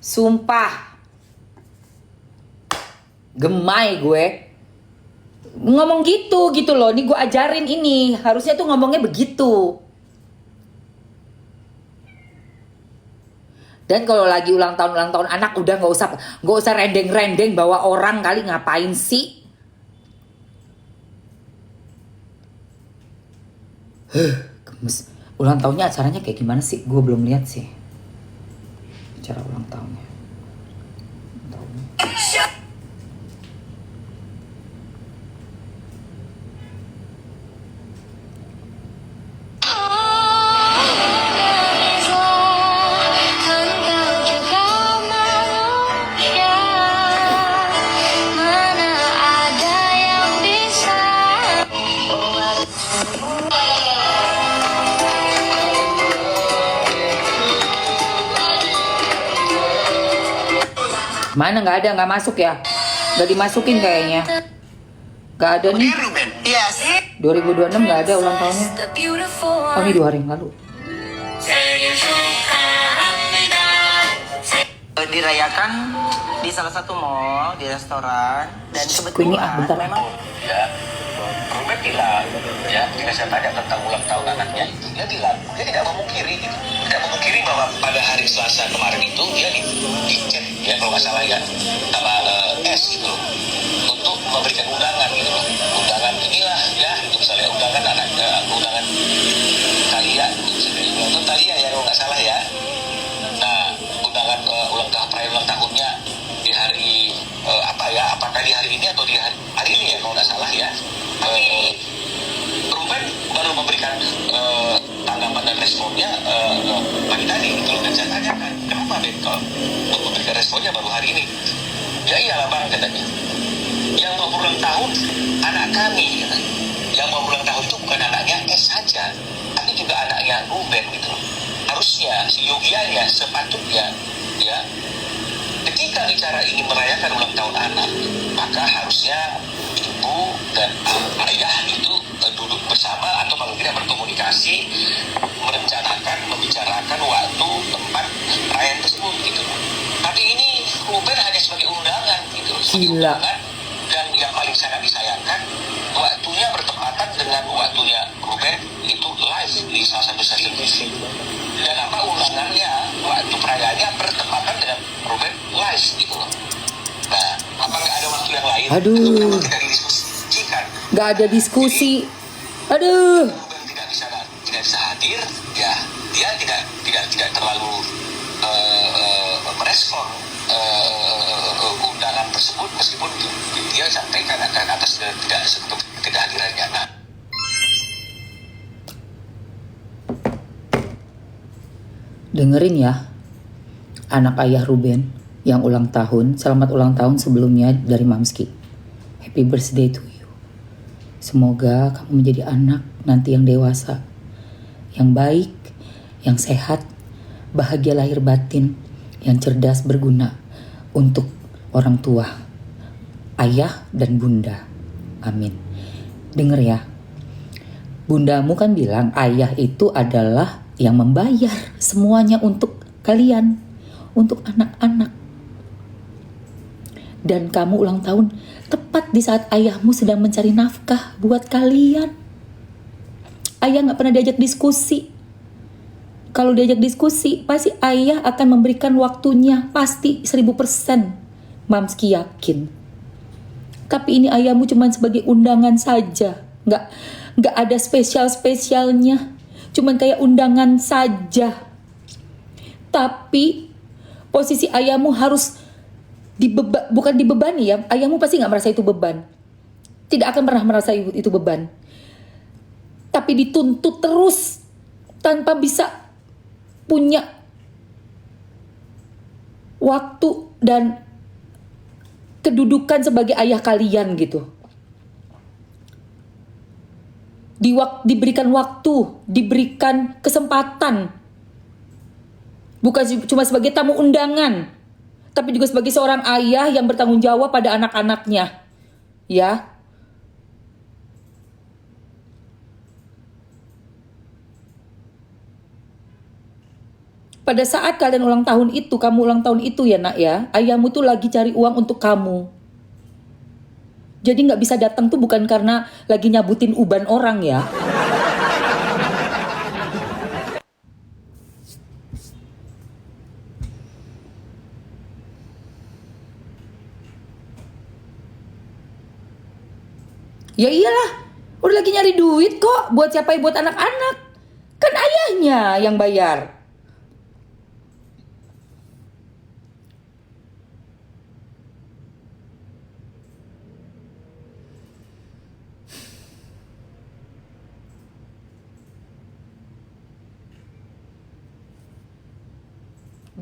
Sumpah. Gemai gue. Ngomong gitu loh. Nih gue ajarin ini. Harusnya tuh ngomongnya begitu. Dan kalau lagi ulang tahun anak udah nggak usah rendeng bawa orang kali, ngapain sih? Gemes. Ulang tahunnya acaranya kayak gimana sih? Gue belum lihat sih acara ulang tahunnya. Mana nggak ada, nggak masuk ya? Nggak dimasukin kayaknya. Nggak ada nih. 2026 nggak ada ulang tahunnya. Oh ini 2 hari yang lalu. Dirayakan di salah satu mall, di restoran, dan Ini kebetulan bentar. memang Ya, Ruben bilang, ya, jika saya tanya tentang ulang tahun anaknya, dia bilang, dia tidak memungkiri, gitu. Tidak memungkiri bahwa pada hari Selasa kemarin itu dia dicek, ya kalau nggak salah ya, sama S gitu loh, untuk memberikan undangan gitu loh, undangan inilah ya, misalnya undangan anaknya, undangan Talia, misalnya ulang tahun Talia ya kalau nggak salah ya. Nah, undangan perayaan ulang tahunnya di hari apakah di hari ini atau di hari ini ya kalau nggak salah ya. Ruben baru memberikan tanggapan dan responnya pagi tadi gitu. Dan saya tanyakan, kenapa Ben kalau memberikan responnya baru hari ini? Ya iyalah bang, katanya. Yang mau ulang tahun anak kami, katanya. Yang mau ulang tahun itu bukan anaknya S saja, tapi juga anaknya Ruben gitu loh. Harusnya si yogianya sepatutnya ya, ketika bicara ini merayakan ulang tahun anak, maka harusnya ibu dan ayah itu duduk bersama atau paling tidak berkomunikasi, merencanakan, membicarakan waktu, tempat perayaan tersebut gitu. Tapi ini Ruben hanya sebagai undangan gitu. Sebagai Gila. undangan, dan yang paling sangat disayangkan waktunya bertepatan dengan waktunya Ruben itu live di salah satu stasiun TV. Dan undangannya waktu perayaannya bertepatan dengan Ruben live gitu loh. Nah, apa nggak ada waktu yang lain? Aduh. Atau kenapa tidak didiskusikan? Gak ada diskusi. Aduh. Ruben tidak bisa hadir, ya dia tidak terlalu merespon undangan tersebut meskipun dia sampaikan atas ketidakhadirannya. Nah, Dengerin ya, anak ayah Ruben yang ulang tahun. Selamat ulang tahun sebelumnya dari Mamski. Happy birthday to you. Semoga kamu menjadi anak nanti yang dewasa, yang baik, yang sehat, bahagia lahir batin, yang cerdas berguna untuk orang tua, ayah dan bunda. Amin. Denger ya, bundamu kan bilang ayah itu adalah yang membayar semuanya untuk kalian, untuk anak-anak. Dan kamu ulang tahun tepat di saat ayahmu sedang mencari nafkah buat kalian. Ayah gak pernah diajak diskusi. Kalau diajak diskusi, pasti ayah akan memberikan waktunya, pasti 1000%. Mamski yakin. Tapi ini ayahmu cuma sebagai undangan saja. Gak ada spesial-spesialnya. Cuman kayak undangan saja. Tapi posisi ayahmu harus bukan dibebani ya. Ayahmu pasti gak merasa itu beban. Tidak akan pernah merasa itu beban. Tapi dituntut terus tanpa bisa punya waktu dan kedudukan sebagai ayah kalian gitu. Diberikan waktu, diberikan kesempatan. Bukan cuma sebagai tamu undangan, tapi juga sebagai seorang ayah yang bertanggung jawab pada anak-anaknya. Ya. Pada saat kalian ulang tahun itu, kamu ulang tahun itu ya nak ya, ayahmu tuh lagi cari uang untuk kamu. Jadi gak bisa datang tuh bukan karena lagi nyabutin uban orang ya. Ya iyalah, udah lagi nyari duit kok. Buat siapa? Buat anak-anak. Kan ayahnya yang bayar.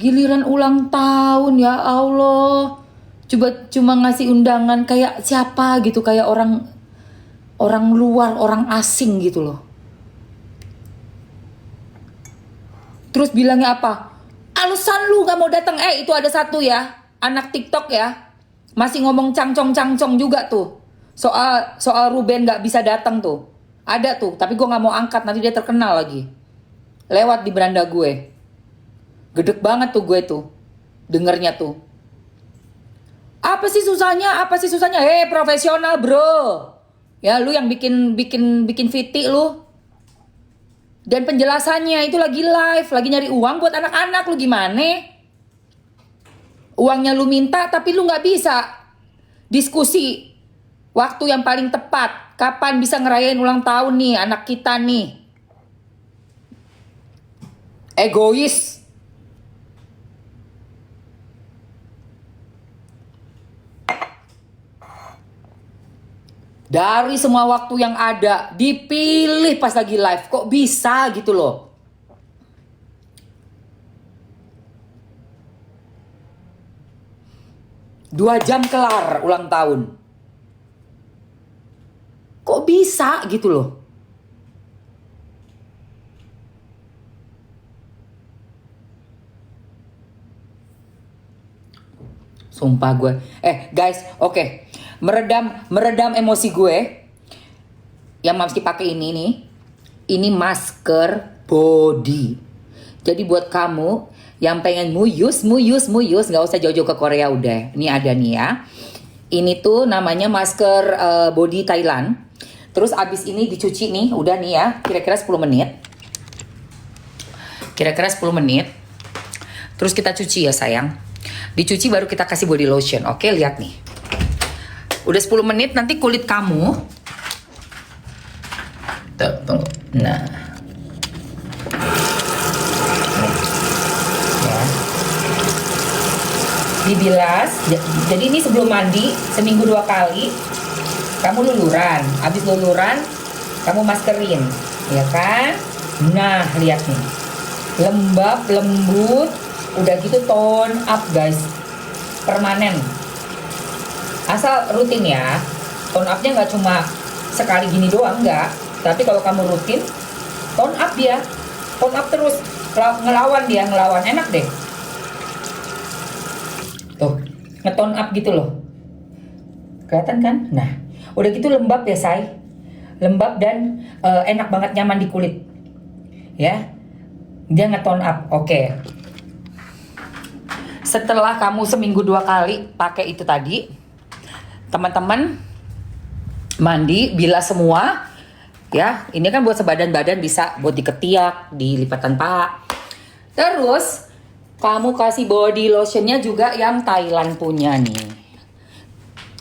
Giliran ulang tahun ya Allah. Cuma ngasih undangan kayak siapa gitu, kayak orang luar, orang asing gitu loh. Terus bilangnya apa? Alasan lu gak mau datang. Itu ada satu ya, anak TikTok ya, masih ngomong cangcong juga tuh. Soal Ruben gak bisa datang tuh. Ada tuh, tapi gue gak mau angkat, nanti dia terkenal lagi. Lewat di beranda gue. Gedek banget tuh gue tuh, dengernya tuh. Apa sih susahnya? Apa sih susahnya? Profesional, bro. Ya, lu yang bikin VT lu. Dan penjelasannya itu lagi live, lagi nyari uang buat anak-anak, lu gimana? Uangnya lu minta tapi lu nggak bisa diskusi waktu yang paling tepat. Kapan bisa ngerayain ulang tahun nih anak kita nih? Egois. Dari semua waktu yang ada, dipilih pas lagi live. Kok bisa gitu loh? Dua jam kelar ulang tahun. Kok bisa gitu loh? Sumpah gue. Guys, oke. Meredam emosi gue. Yang Mamski pakai ini nih. Ini masker body. Jadi buat kamu yang pengen muyus, nggak usah jauh-jauh ke Korea udah. Ini ada nih ya. Ini tuh namanya masker body Thailand. Terus abis ini dicuci nih, udah nih ya, kira-kira 10 menit. Kira-kira 10 menit. Terus kita cuci ya sayang. Dicuci baru kita kasih body lotion. Oke, lihat nih. Udah 10 menit nanti kulit kamu. Tuh, tunggu. Nah. Ya. Dibilas. Jadi ini sebelum mandi seminggu 2 kali. Kamu luluran. Habis luluran kamu maskerin, ya kan? Nah, lihat nih. Lembab, lembut. Udah gitu tone up, guys. Permanen. Asal rutin ya. Tone up-nya nggak cuma sekali gini doang, nggak. Tapi kalau kamu rutin, tone up dia. Tone up terus. Ngelawan dia, ngelawan. Enak deh. Tuh, ngetone up gitu loh. Kelihatan kan? Nah, udah gitu lembab ya, say. Lembab dan enak banget, nyaman di kulit. Ya. Dia ngetone up. Oke. Setelah kamu seminggu 2 kali pakai itu tadi, teman-teman mandi, bilas semua. Ya, ini kan buat sebadan badan, bisa buat di ketiak, di lipatan paha. Terus kamu kasih body lotionnya juga yang Thailand punya nih.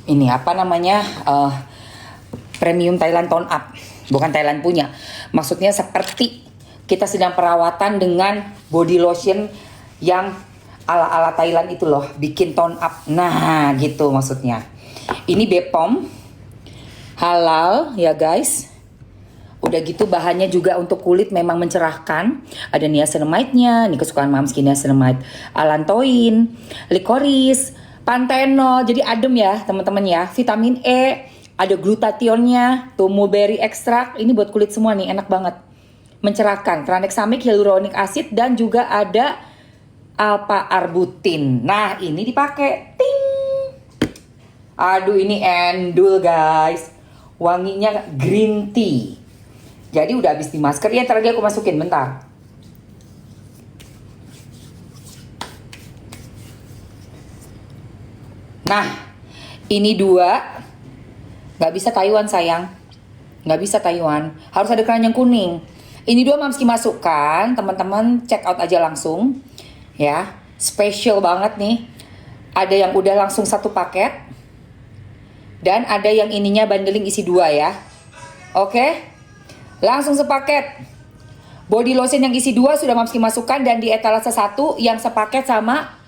Ini apa namanya? Premium Thailand Tone Up. Bukan Thailand punya. Maksudnya seperti kita sedang perawatan dengan body lotion yang ala-ala Thailand itu loh. Bikin tone up. Nah gitu maksudnya. Ini Bepom. Halal ya guys. Udah gitu bahannya juga untuk kulit memang mencerahkan. Ada niacinamide-nya. Ini kesukaan Mamski, niacinamide. Allantoin. Licorice. Panthenol. Jadi adem ya teman-teman ya. Vitamin E. Ada glutathionnya. Tuh mulberry extract. Ini buat kulit semua nih. Enak banget. Mencerahkan. Tranexamic, hyaluronic acid. Dan juga ada alpha-arbutin. Nah ini dipakai. Ting. Aduh ini endul guys. Wanginya green tea. Jadi udah habis di masker. Ya ntar lagi aku masukin bentar. Nah ini 2. Gak bisa Taiwan sayang. Gak bisa Taiwan. Harus ada keranjang kuning. Ini 2 Mamski masukkan. Teman-teman check out aja langsung. Ya, spesial banget nih. Ada yang udah langsung 1 paket. Dan ada yang ininya bundling isi 2 ya. Oke. Langsung sepaket. Body lotion yang isi 2 sudah Mamski masukkan. Dan di etalase 1 yang sepaket sama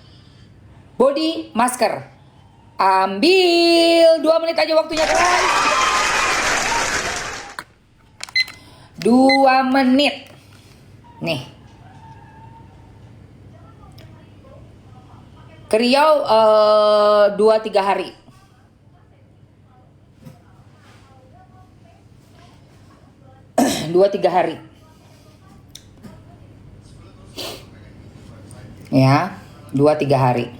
body masker. Ambil 2 menit aja waktunya guys. 2 menit. Nih. Ke Riau 2-3 hari. Ya, 2-3 hari.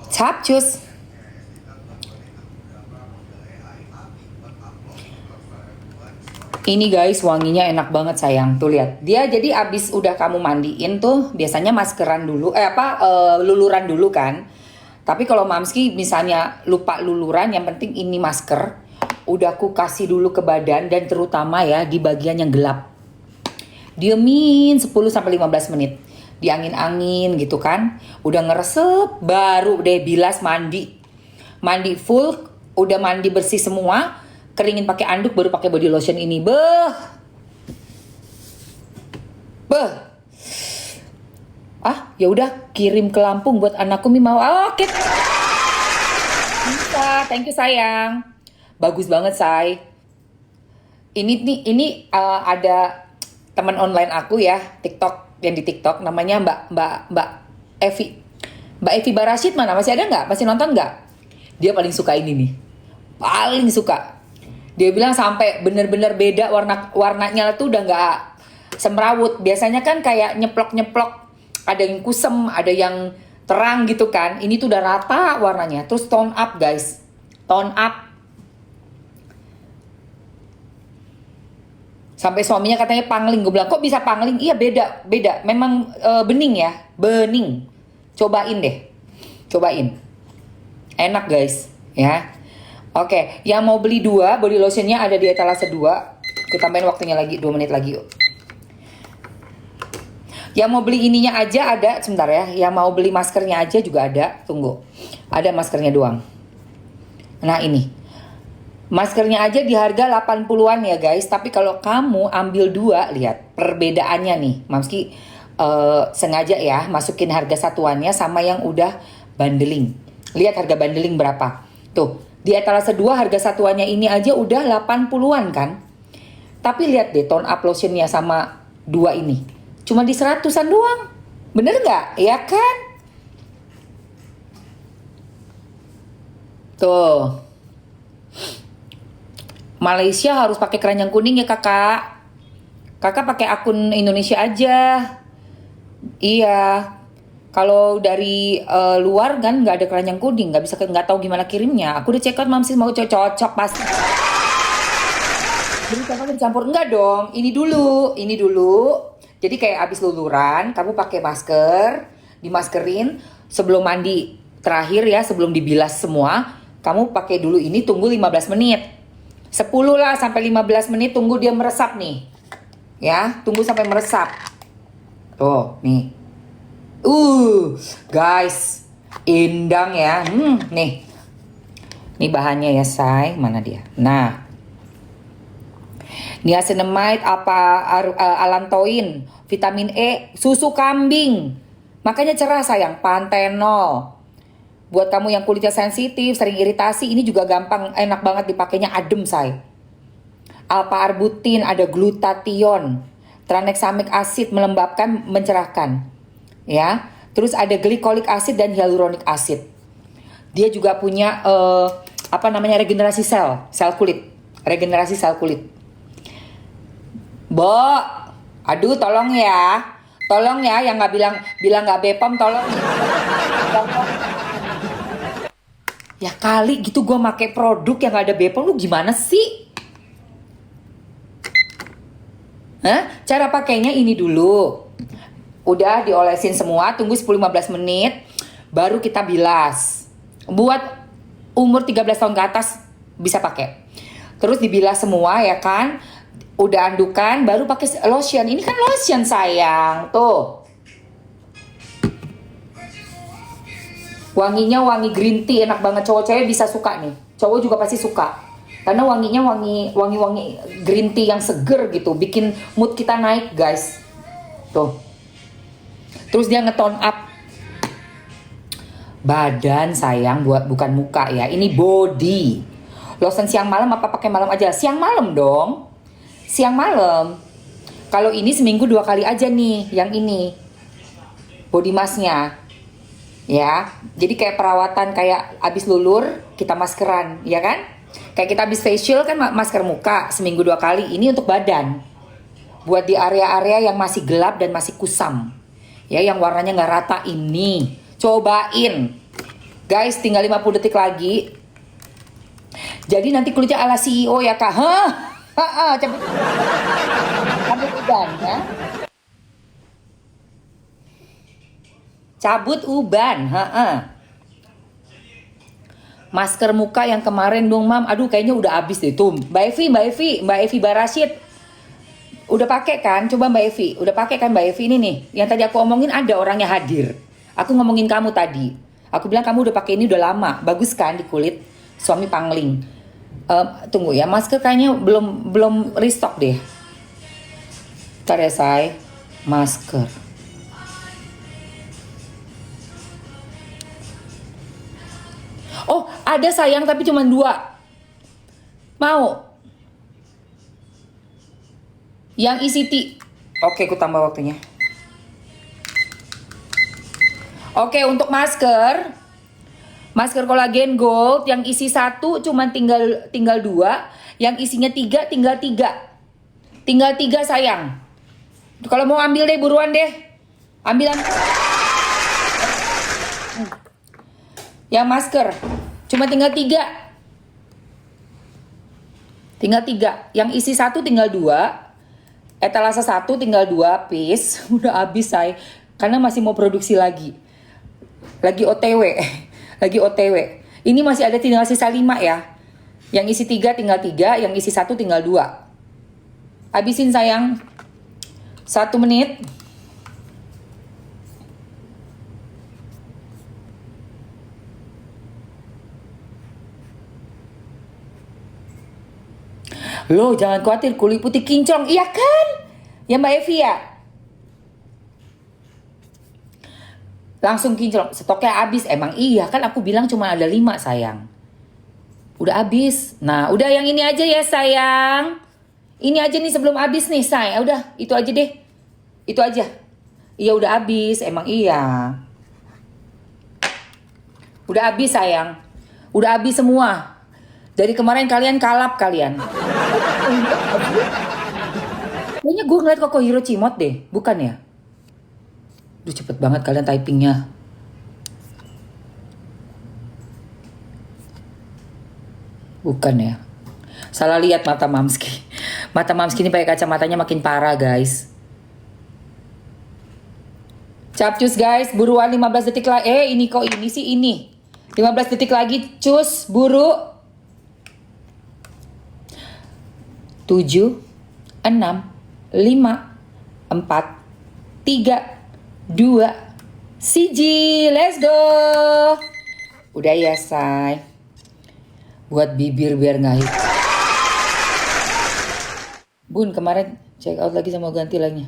Capcus. Ini guys, wanginya enak banget sayang. Tuh lihat. Dia jadi abis udah kamu mandiin tuh biasanya maskeran dulu, luluran dulu kan. Tapi kalau Mamski misalnya lupa luluran, yang penting ini masker. Udah aku kasih dulu ke badan dan terutama ya di bagian yang gelap. Diemin 10-15 menit. Diangin-angin gitu kan. Udah ngeresep, baru deh bilas mandi. Mandi full, udah mandi bersih semua. Keringin pakai anduk baru pakai body lotion ini. Beh. Ya udah kirim ke Lampung buat anakku Mi mau. Oke. Bisa, thank you sayang. Bagus banget say. Ini ada teman online aku ya, TikTok yang di TikTok namanya Mbak Evi. Mbak Evi Barasyid mana? Masih ada nggak? Masih nonton nggak? Dia paling suka ini nih. Paling suka. Dia bilang sampai bener-bener beda warnanya tuh udah nggak semrawut. Biasanya kan kayak nyeplok-nyeplok, ada yang kusem, ada yang terang gitu kan. Ini tuh udah rata warnanya. Terus tone up guys, tone up. Sampai suaminya katanya pangling. Gue bilang kok bisa pangling? Iya beda. Memang bening ya, bening. Cobain deh, cobain. Enak guys, ya. Oke, yang mau beli 2 body lotionnya ada di etalase 2. Kita tambahin waktunya lagi 2 menit lagi yuk. Yang mau beli ininya aja ada, sebentar ya. Yang mau beli maskernya aja juga ada. Tunggu, ada maskernya doang. Nah ini, maskernya aja di harga 80-an ya guys. Tapi kalau kamu ambil 2, lihat perbedaannya nih. Mamski sengaja ya masukin harga satuannya sama yang udah bundling. Lihat harga bundling berapa. Tuh. Di etalase 2 harga satuannya ini aja udah 80-an kan. Tapi lihat deh tone up lotionnya sama 2 ini. Cuma di 100-an doang. Bener nggak? Ya kan? Tuh. Malaysia harus pakai keranjang kuning ya kakak. Kakak pakai akun Indonesia aja. Iya. Kalau dari luar kan nggak ada keranjang kuning, nggak tahu gimana kirimnya. Aku udah check out Mamsi mau cocok pasti. Jadi kakak dicampur enggak dong? Ini dulu. Jadi kayak abis luluran, kamu pakai masker, dimaskerin sebelum mandi terakhir ya, sebelum dibilas semua, kamu pakai dulu ini tunggu 15 menit. 10 lah sampai 15 menit tunggu dia meresap nih. Ya, tunggu sampai meresap. Tuh, nih. Guys, indang ya. Nih bahannya ya say, mana dia? Nah, niacinamide, allantoin, vitamin E, susu kambing. Makanya cerah sayang, pantenol. Buat kamu yang kulitnya sensitif, sering iritasi, ini juga gampang, enak banget dipakainya, adem say. Alpha arbutin, ada glutathione, tranexamic acid melembabkan, mencerahkan. Ya, terus ada glycolic acid dan hyaluronic acid. Dia juga punya regenerasi sel kulit, regenerasi sel kulit. Aduh tolong ya yang nggak bilang nggak Bepom tolong. Ya kali gitu gue make produk yang nggak ada Bepom, lu gimana sih? Cara pakainya ini dulu. Udah diolesin semua, tunggu 10-15 menit, baru kita bilas. Buat umur 13 tahun ke atas bisa pakai. Terus dibilas semua ya kan. Udah andukan, baru pakai lotion. Ini kan lotion sayang, tuh. Wanginya wangi green tea, enak banget. Cowok-cewek bisa suka nih. Cowok juga pasti suka. Karena wanginya wangi green tea yang seger gitu, bikin mood kita naik guys. Tuh. Terus dia nge-tone up badan sayang, bukan muka ya. Ini body. Lotion siang malam apa pakai malam aja? Siang malam dong. Siang malam. Kalau ini seminggu 2 kali aja nih, yang ini. Body masknya. Ya. Jadi kayak perawatan kayak abis lulur kita maskeran, ya kan? Kayak kita abis facial kan masker muka seminggu 2 kali. Ini untuk badan. Buat di area-area yang masih gelap dan masih kusam. Ya, yang warnanya nggak rata ini. Cobain. Guys, tinggal 50 detik lagi. Jadi nanti kulitnya ala CEO ya kak. Cabut uban ya. Cabut uban, Masker muka yang kemarin dong, Mam. Aduh, kayaknya udah habis deh tuh. Mbak Evi Barasyid. Udah pakai kan? Coba Mbak Evi. Udah pakai kan Mbak Evi ini nih. Yang tadi aku omongin ada orangnya hadir. Aku ngomongin kamu tadi. Aku bilang kamu udah pakai ini udah lama. Bagus kan di kulit? Suami pangling. Tunggu ya, masker kayaknya belum restock deh. Ntar ya, say. Masker. Oh, ada sayang tapi cuma 2. Mau? Yang isi Oke, aku tambah waktunya. Oke, untuk masker kolagen gold yang isi 1 cuma tinggal 2, yang isinya 3 tinggal 3. Tinggal 3 sayang. Kalau mau ambil deh buruan deh. Ambil. Yang masker cuma tinggal 3. Tinggal 3. Yang isi 1 tinggal 2. Etalase 1 tinggal 2 piece. Udah habis, say. Karena masih mau produksi lagi. Lagi OTW. Lagi OTW. Ini masih ada tinggal sisa 5 ya. Yang isi 3 tinggal 3, yang isi 1 tinggal 2. Habisin sayang. 1 menit. Loh, jangan khawatir, kulit putih kinclong. Iya kan? Ya Mbak Evi ya? Langsung kinclong. Stoknya habis. Emang iya kan aku bilang cuma ada 5 sayang. Udah habis. Nah, udah yang ini aja ya sayang. Ini aja nih sebelum habis nih, say. Udah, itu aja deh. Itu aja. Iya udah habis. Emang iya. Udah habis sayang. Udah habis semua. Dari kemarin kalian kalap kalian. Kayaknya gue ngeliat Koko Hiro Cimot deh. Bukan ya? Duh, cepet banget kalian typingnya. Bukan ya? Salah lihat mata Mamski. Mata Mamski ini pakai kacamatanya makin parah, guys. Capcus guys, buruan 15 detik lagi. Ini kok ini sih ini. 15 detik lagi, cus, buru. 7, 6, 5, 4, 3, 2, siji, let's go. Udah ya, say. Buat bibir biar nggak hit. Bun, kemarin check out lagi sama ganti lainnya.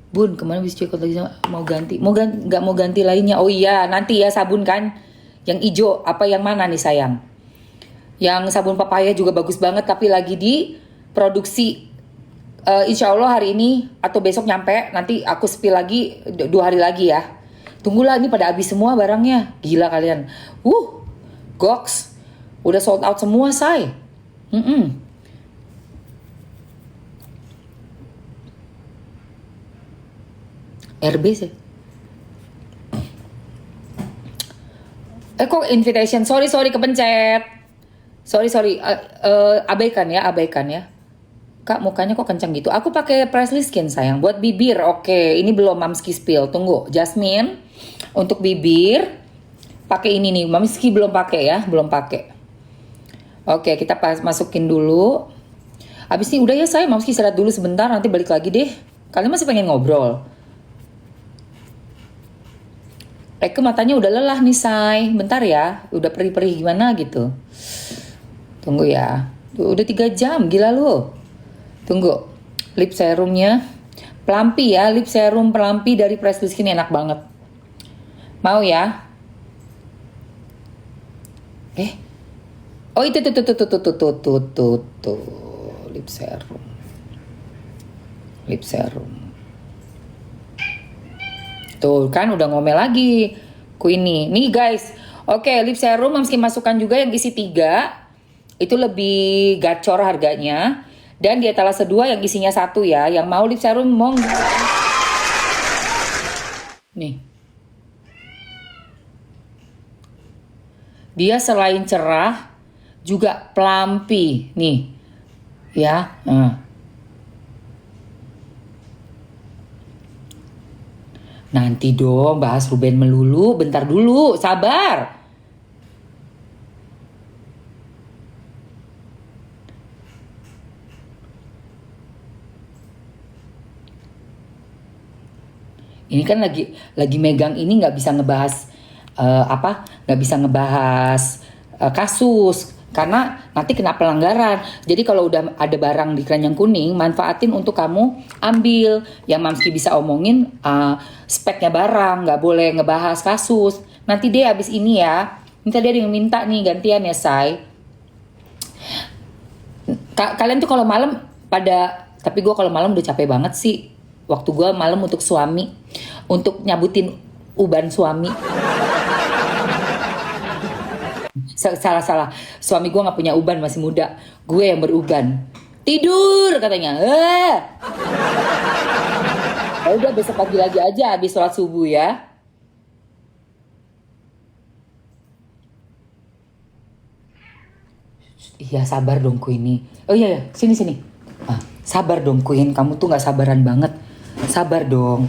Bun, kemarin bisa check out lagi sama mau ganti. Nggak mau ganti lainnya. Oh iya, nanti ya sabun kan. Yang hijau, apa yang mana nih sayang? Yang sabun papaya juga bagus banget, tapi lagi di produksi. Insya Allah hari ini atau besok nyampe. Nanti aku spill lagi 2 hari lagi ya. Tunggulah, ini pada habis semua barangnya. Gila kalian. Goks. Udah sold out semua, say. RB sih. Kok invitation? Sorry kepencet. Sorry. Abaikan ya. Kak, mukanya kok kencang gitu. Aku pakai Presley Skin sayang buat bibir. Oke, ini belum Mamski spill. Tunggu, Jasmine untuk bibir. Pakai ini nih. Mamski belum pakai ya, belum pakai. Oke, kita masukin dulu. Habis ini udah ya saya, Mamski istirahat dulu sebentar, nanti balik lagi deh. Kalian masih pengen ngobrol? Eke matanya udah lelah nih, say. Bentar ya, udah perih-perih gimana gitu. Tunggu ya. Udah 3 jam, gila lu. Tunggu. Lip serumnya. Pelampi ya, lip serum pelampi dari Presley Skin enak banget. Mau ya? Oh itu tuh. Lip serum. Tuh kan udah ngomel lagi. Ku ini. Nih guys. Oke, lip serum Mamski masukkan juga yang isi 3. Itu lebih gacor harganya. Dan di etalase 2 yang isinya 1 ya. Yang mau lip serum monggo. Nih. Dia selain cerah juga pelampi. Nih. Ya. Nanti dong bahas Ruben melulu, bentar dulu, sabar. Ini kan lagi megang ini nggak bisa ngebahas nggak bisa ngebahas kasus karena nanti kena pelanggaran. Jadi kalau udah ada barang di keranjang kuning, manfaatin untuk kamu ambil. Yang Mamski bisa omongin speknya barang, nggak boleh ngebahas kasus. Nanti dia habis ini ya, minta dia yang minta nih gantian ya say. Kalian tuh kalau malam tapi gue kalau malam udah capek banget sih. Waktu gue malam untuk suami, untuk nyabutin uban suami. Salah. Suami gue nggak punya uban, masih muda. Gue yang beruban. Tidur katanya. Ya udah besok pagi lagi aja habis sholat subuh ya. Iya sabar dong Queenie. Oh iya sini. Sabar dong Queen, kamu tuh nggak sabaran banget. Sabar dong.